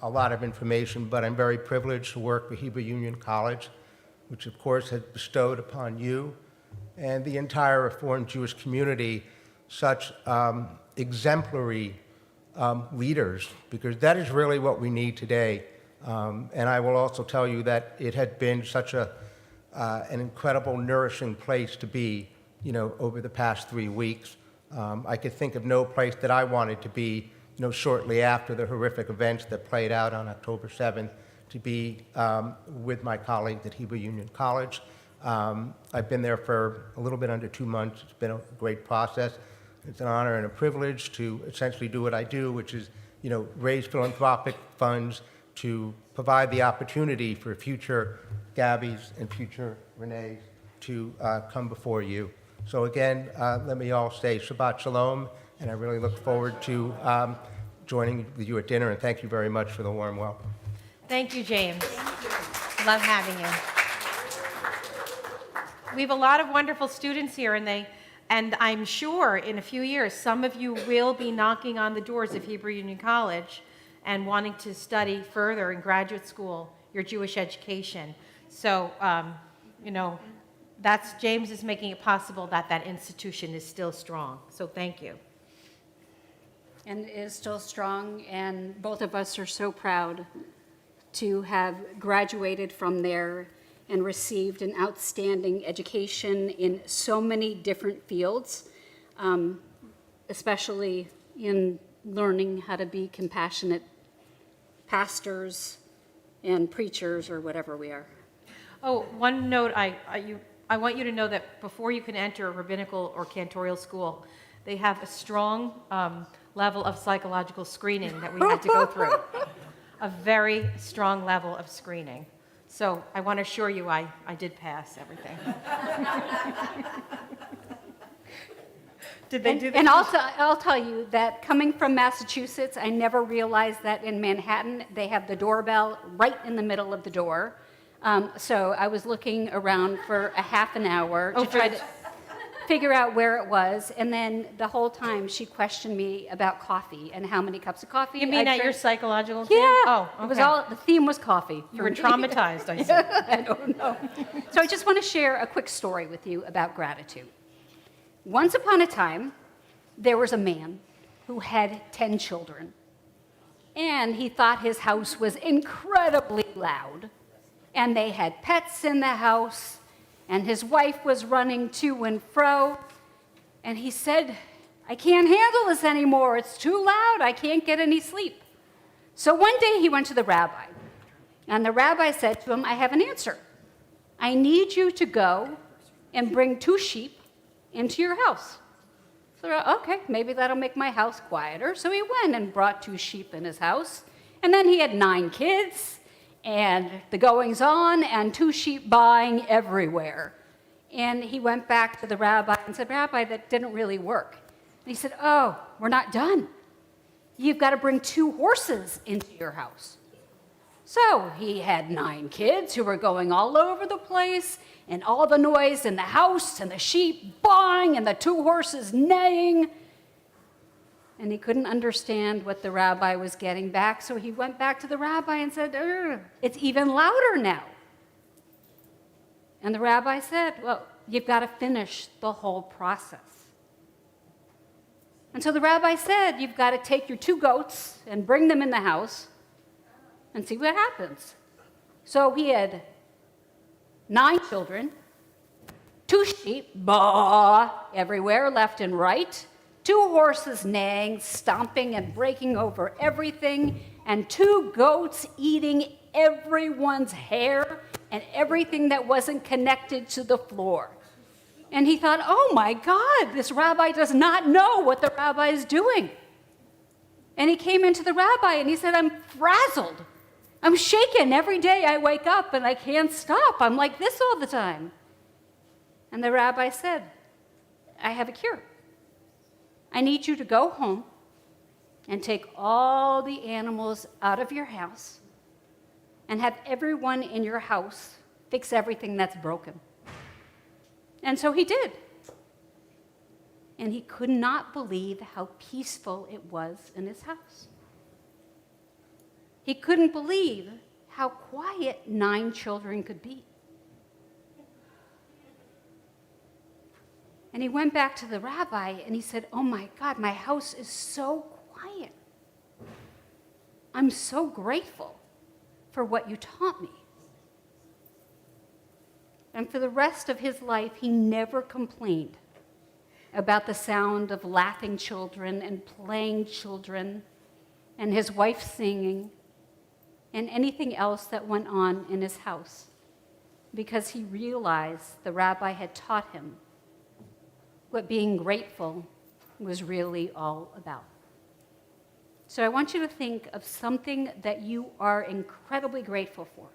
a lot of information, but I'm very privileged to work for Hebrew Union College, which of course has bestowed upon you and the entire Reformed Jewish community such exemplary leaders, because that is really what we need today. And I will also tell you that it had been such an incredible, nourishing place to be, over the past 3 weeks. I could think of no place that I wanted to be, shortly after the horrific events that played out on October 7th, to be with my colleagues at Hebrew Union College. I've been there for a little bit under 2 months. It's been a great process. It's an honor and a privilege to essentially do what I do, which is, raise philanthropic funds to provide the opportunity for future Gabbies and future Renees to come before you. So again, let me all say Shabbat Shalom, and I really look forward to joining with you at dinner, and thank you very much for the warm welcome. Thank you, James. Love having you. We have a lot of wonderful students here, and I'm sure in a few years, some of you will be knocking on the doors of Hebrew Union College and wanting to study further in graduate school, your Jewish education. So, James is making it possible that institution is still strong. So thank you. And it is still strong, and both of us are so proud to have graduated from there and received an outstanding education in so many different fields, especially in learning how to be compassionate pastors and preachers, or whatever we are. Oh, one note, I want you to know that before you can enter a rabbinical or cantorial school, they have a strong level of psychological screening that we had to go through. A very strong level of screening. So I want to assure you I did pass everything. Did they do that? And also, I'll tell you that coming from Massachusetts, I never realized that in Manhattan, they have the doorbell right in the middle of the door. So I was looking around for a half an hour to try to figure out where it was, and then the whole time she questioned me about coffee and how many cups of coffee. You mean I at your drank. psychological Yeah. team? Oh, okay. It was all, the theme was coffee. You were traumatized, I see. I don't know. So I just want to share a quick story with you about gratitude. Once upon a time, there was a man who had 10 children, and he thought his house was incredibly loud, and they had pets in the house, and his wife was running to and fro, and he said, I can't handle this anymore. It's too loud. I can't get any sleep. So one day he went to the rabbi, and the rabbi said to him, I have an answer. I need you to go and bring 2 sheep into your house. So, okay, maybe that'll make my house quieter. So he went and brought 2 sheep in his house. And then he had 9 kids, and the goings on, and 2 sheep buying everywhere. And he went back to the rabbi and said, Rabbi, that didn't really work. And he said, oh, we're not done. You've got to bring 2 horses into your house. So he had 9 kids who were going all over the place, and all the noise in the house, and the sheep baaing, and the 2 horses neighing. And he couldn't understand what the rabbi was getting back, so he went back to the rabbi and said, it's even louder now. And the rabbi said, well, you've got to finish the whole process. And so the rabbi said, you've got to take your 2 goats and bring them in the house and see what happens. So he had 9 children, 2 sheep, baa, everywhere, left and right, 2 horses neighing, stomping and breaking over everything, and 2 goats eating everyone's hair and everything that wasn't connected to the floor. And he thought, oh my God, this rabbi does not know what the rabbi is doing. And he came into the rabbi and he said, I'm frazzled. I'm shaken. Every day I wake up and I can't stop. I'm like this all the time. And the rabbi said, I have a cure. I need you to go home and take all the animals out of your house and have everyone in your house fix everything that's broken. And so he did. And he could not believe how peaceful it was in his house. He couldn't believe how quiet 9 children could be. And he went back to the rabbi and he said, oh my God, my house is so quiet. I'm so grateful for what you taught me. And for the rest of his life, he never complained about the sound of laughing children and playing children and his wife singing and anything else that went on in his house, because he realized the rabbi had taught him what being grateful was really all about. So I want you to think of something that you are incredibly grateful for,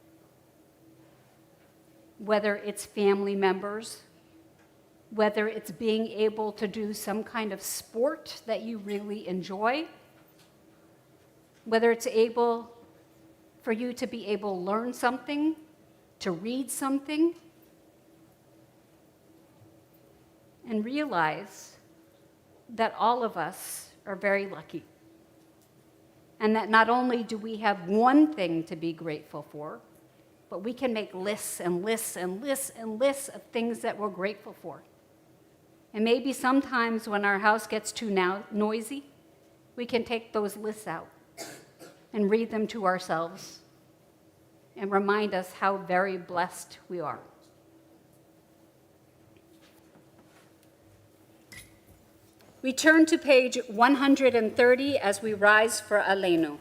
whether it's family members, whether it's being able to do some kind of sport that you really enjoy, whether it's able for you to be able to learn something, to read something, and realize that all of us are very lucky. And that not only do we have one thing to be grateful for, but we can make lists and lists and lists and lists of things that we're grateful for. And maybe sometimes when our house gets too noisy, we can take those lists out and read them to ourselves and remind us how very blessed we are. We turn to page 130 as we rise for Aleinu.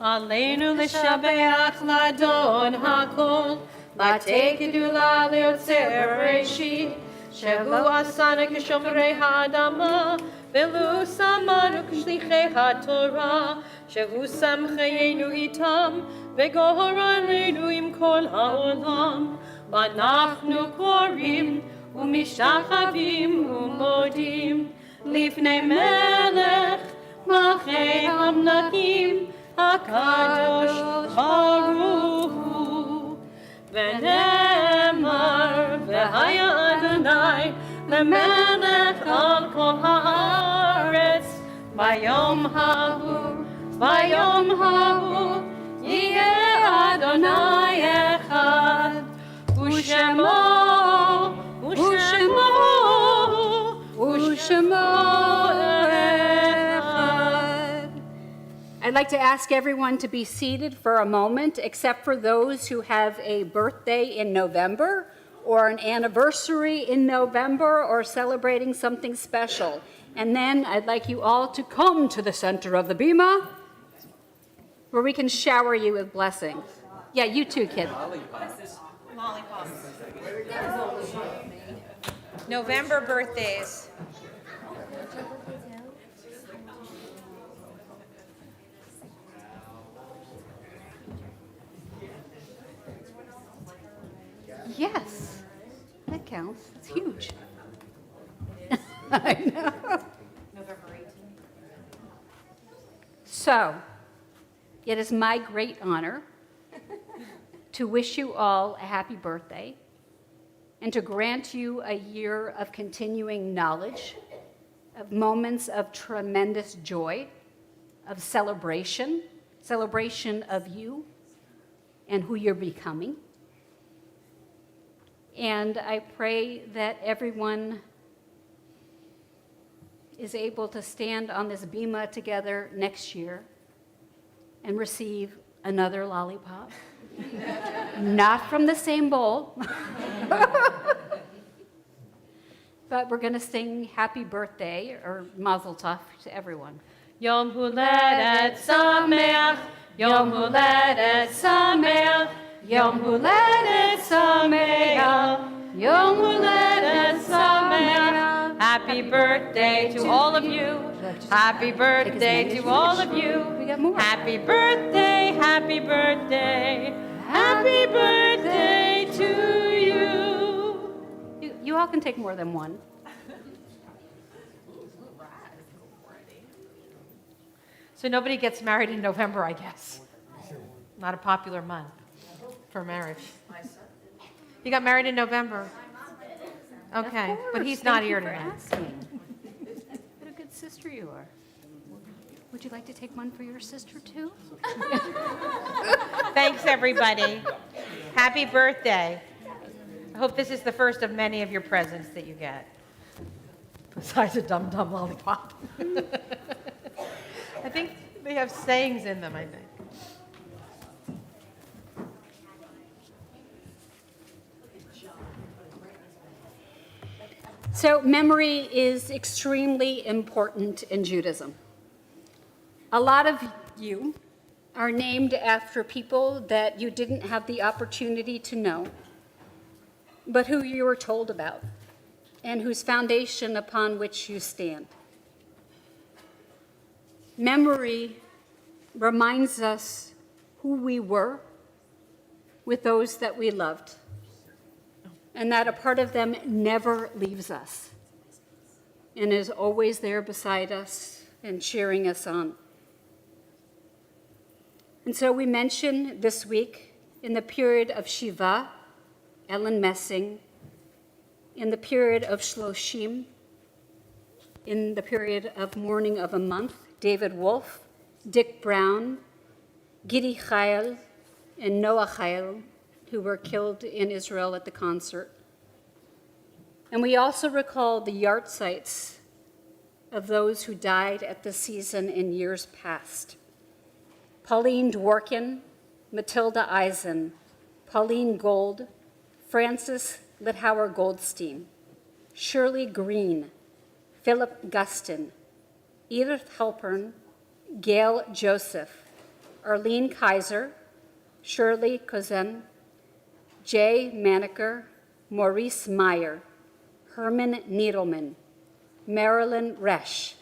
Aleinu l'shabeach l'adon hakol, l'atei gedula liotzer reishit, shehu asana k'shomrei ha'adama, v'lu samanu k'shlichei ha'torah, shehu samchayenu itam, v'gohoranu im kol ha'olam, v'anachnu korim, ומשתחווים ומודים לפני מלך מלכי המלכים הקדוש ברוך הוא. ונאמר והיה אדוני למלך על כל הארץ ביום ההוא יהיה אדוני אחד I'd like to ask everyone to be seated for a moment, except for those who have a birthday in November or an anniversary in November or celebrating something special. And then I'd like you all to come to the center of the bima where we can shower you with blessings. Yeah, you too, kid. lollipops. November birthdays. Yes, that counts. It's huge. I know. November 18th. So, it is my great honor to wish you all a happy birthday and to grant you a year of continuing knowledge, of moments of tremendous joy, of celebration of you and who you're becoming. And I pray that everyone is able to stand on this bima together next year and receive another lollipop. Not from the same bowl. But we're going to sing happy birthday or mazel tov to everyone. Yom Huledet Sameach, Yom Huledet Sameach, Yom Huledet Sameach, Yom Huledet Sameach. Happy birthday to all of you. Happy birthday to all of you. We got more. Happy birthday, happy birthday, happy birthday to you. You all can take more than one. So nobody gets married in November, I guess. Not a popular month for marriage. You got married in November. Okay, but he's not here tonight. What a good sister you are. Would you like to take one for your sister too? Thanks, everybody. Happy birthday. I hope this is the first of many of your presents that you get. Besides a dum-dum lollipop. I think they have sayings in them, I think. So memory is extremely important in Judaism. A lot of you are named after people that you didn't have the opportunity to know, but who you were told about, and whose foundation upon which you stand. Memory reminds us who we were with those that we loved, and that a part of them never leaves us and is always there beside us and cheering us on. And so we mention this week, in the period of Shiva, Ellen Messing, in the period of Shloshim, in the period of mourning of a month, David Wolf, Dick Brown, Gidi Chayil, and Noah Chayil, who were killed in Israel at the concert. And we also recall the yard sites of those who died at the season in years past. Pauline Dworkin, Matilda Eisen, Pauline Gold, Frances Littauer Goldstein, Shirley Green, Philip Gustin, Edith Halpern, Gail Joseph, Arlene Kaiser, Shirley Kozen, Jay Maneker, Maurice Meyer, Herman Needleman, Marilyn Resch,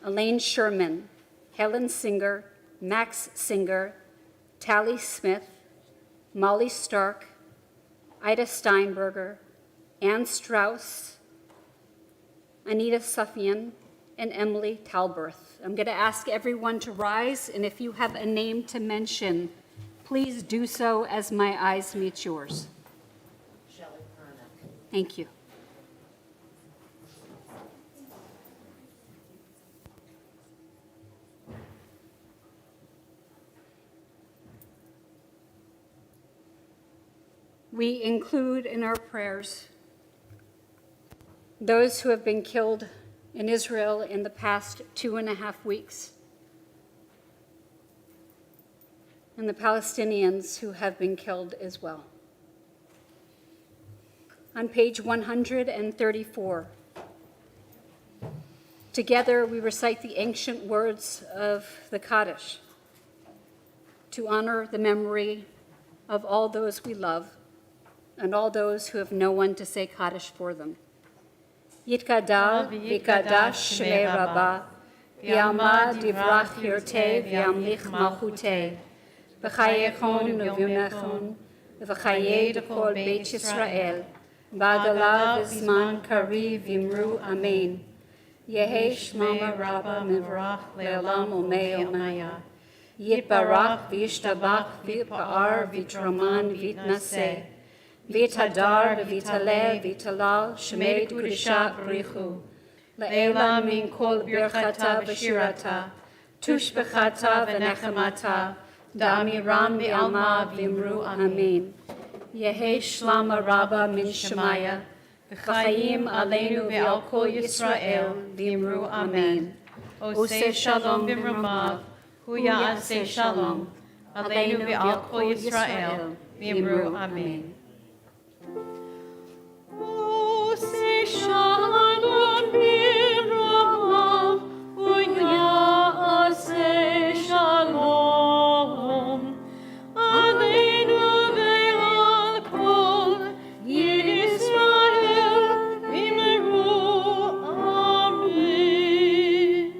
Elaine Sherman, Helen Singer, Max Singer, Tally Smith, Molly Stark, Ida Steinberger, Ann Strauss, Anita Suffian, and Emily Talberth. I'm going to ask everyone to rise, and if you have a name to mention, please do so as my eyes meet yours. Thank you. We include in our prayers those who have been killed in Israel in the past 2.5 weeks, and the Palestinians who have been killed as well. On page 134, together we recite the ancient words of the Chadash to honor the memory of all those we love and all those who have no one to say Kaddish for them. Yitkadal v'yikadash shmei Rabba, v'yamad divrach hirtei v'yamlich malchutei, v'chayechon u'v'yunechon, v'chayei dekol Beit Yisrael, v'adalav v'zman kariv v'imru amen. Yehi shmama Rabba mivrach le'olam umei omaya. Yitbarach v'yishtabach v'yitpa'ar v'yitraman v'yitnaseh. V'yitadar v'yitaleh v'yitalal shmei kudisha b'richu. Le'ela min kol birchata v'shirata. Tushbechata v'nechamata. Da'amiram v'alma v'imru amen. Yehi shlama Rabba min Shemaya. V'chayim aleinu v'al kol Yisrael v'imru amen. Oseh shalom b'mramav. Hu ya'aseh shalom. Aleinu v'al kol Yisrael v'imru amen. Oseh shalom b'mramav. Hu ya'aseh shalom. Aleinu v'al kol Yisrael v'imru amen.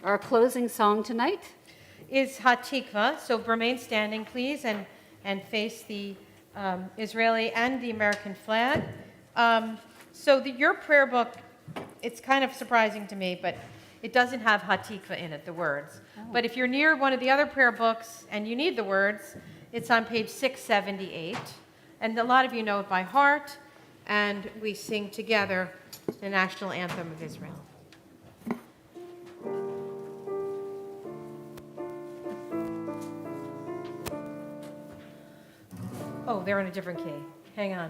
Our closing song tonight is Hatikva. So remain standing, please, and face the Israeli and the American flag. Your prayer book, it's kind of surprising to me, but it doesn't have Hatikva in it, the words. Oh. But if you're near one of the other prayer books and you need the words, it's on page 678. And a lot of you know it by heart, and we sing together the national anthem of Israel. Oh, they're in a different key. Hang on.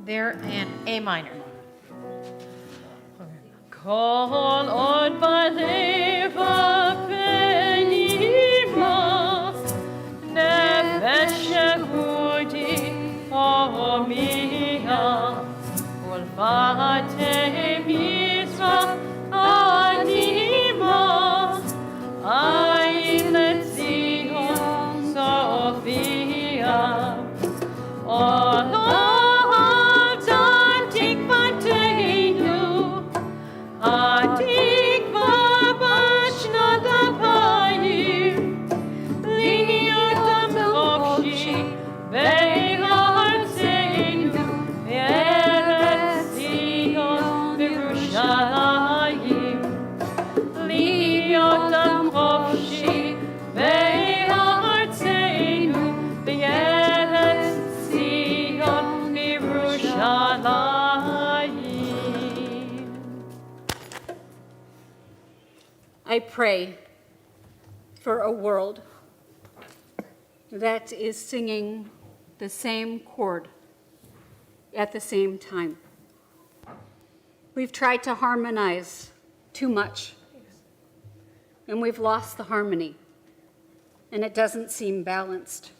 They're in A minor. Kol od baleva penima nefesh yehudi omia kol vate misra anima ayin letzion Sophia I pray for a world that is singing the same chord at the same time. We've tried to harmonize too much, and we've lost the harmony, and it doesn't seem balanced.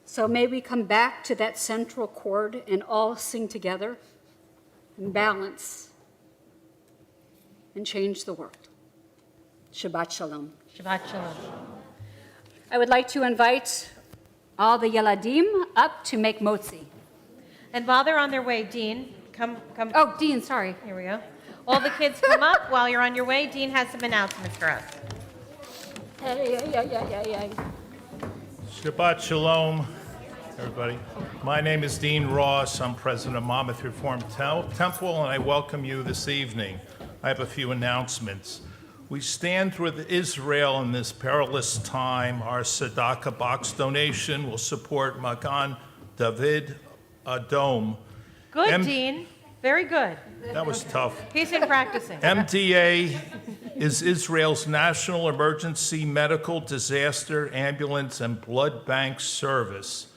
So may we come back to that central chord and all sing together and balance and change the world. Shabbat Shalom. Shabbat Shalom. I would like to invite all the Yeladim up to make motzi. And while they're on their way, Dean, come. Oh, Dean, sorry. Here we go. All the kids come up while you're on your way. Dean has some announcements for us. Hey. Shabbat Shalom, everybody. My name is Dean Ross. I'm president of Monmouth Reformed Temple, and I welcome you this evening. I have a few announcements. We stand with Israel in this perilous time. Our tzedakah box donation will support Magan David Adom. Good, Dean. Very good. That was tough. He's been practicing. MDA is Israel's national emergency medical disaster ambulance and blood bank service.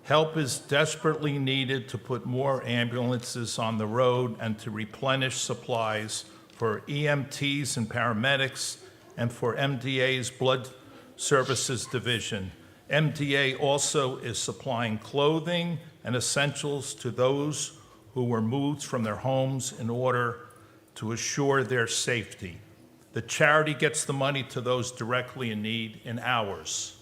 Help is desperately needed to put more ambulances on the road and to replenish supplies for EMTs and paramedics, and for MDA's Blood Services Division. MDA also is supplying clothing and essentials to those who were moved from their homes in order to assure their safety. The charity gets the money to those directly in need in hours.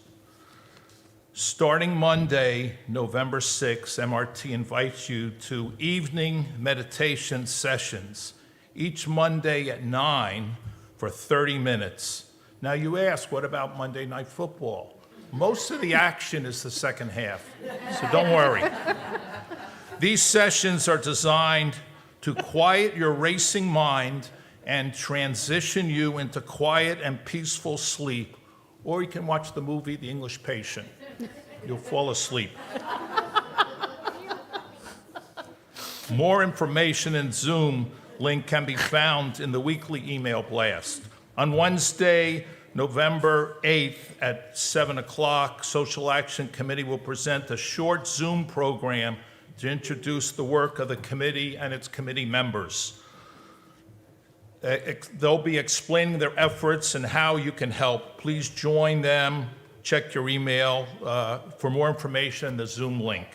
Starting Monday, November 6th, MRT invites you to evening meditation sessions, each Monday at 9 for 30 minutes. Now you ask, what about Monday Night Football? Most of the action is the second half, so don't worry. These sessions are designed to quiet your racing mind and transition you into quiet and peaceful sleep. Or you can watch the movie The English Patient. You'll fall asleep. More information and Zoom link can be found in the weekly email blast. On Wednesday, November 8th at 7 o'clock, Social Action Committee will present a short Zoom program to introduce the work of the committee and its committee members. They'll be explaining their efforts and how you can help. Please join them. Check your email for more information in the Zoom link.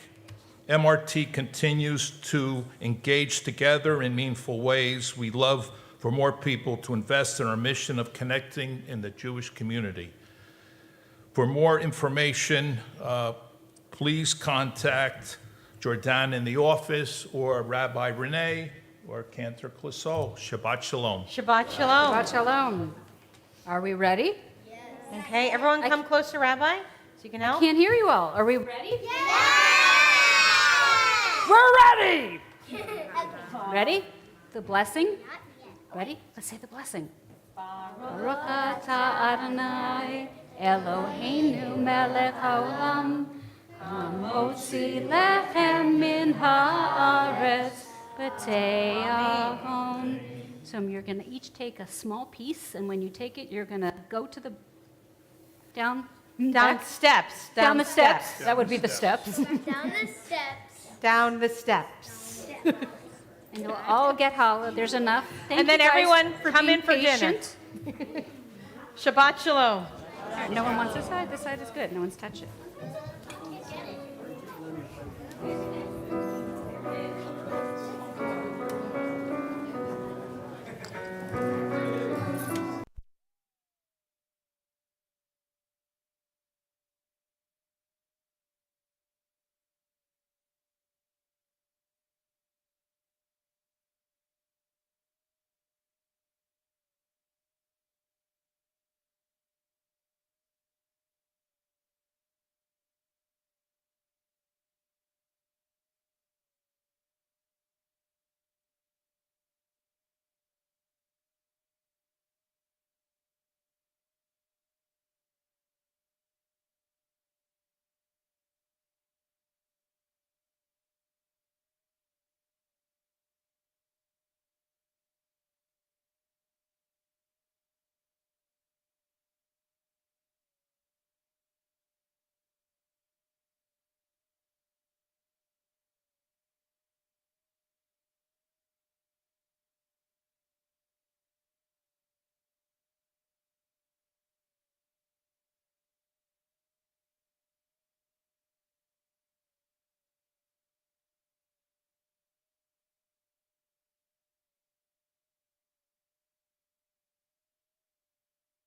MRT continues to engage together in meaningful ways. We love for more people to invest in our mission of connecting in the Jewish community. For more information, please contact Jordan in the office or Rabbi Renee or Cantor Clissold. Shabbat Shalom. Shabbat Shalom. Shabbat Shalom. Are we ready? Okay, everyone come close to Rabbi so you can help. Can't hear you all. Are we ready? We're ready. Ready? The blessing? Ready? Let's say the blessing. Baruch atah Adonai Eloheinu melech haolam hamotzi lechem min haaretz b'te'ahon. So you're going to each take a small piece, and when you take it, you're going to go to the down steps. down the steps. That would be the steps. Down the steps. Down the steps. And you'll all get challah. There's enough. Thank And then you guys everyone for come being in for dinner. patient. Shabbat Shalom. No one wants this side. This side is good. No one's touched it.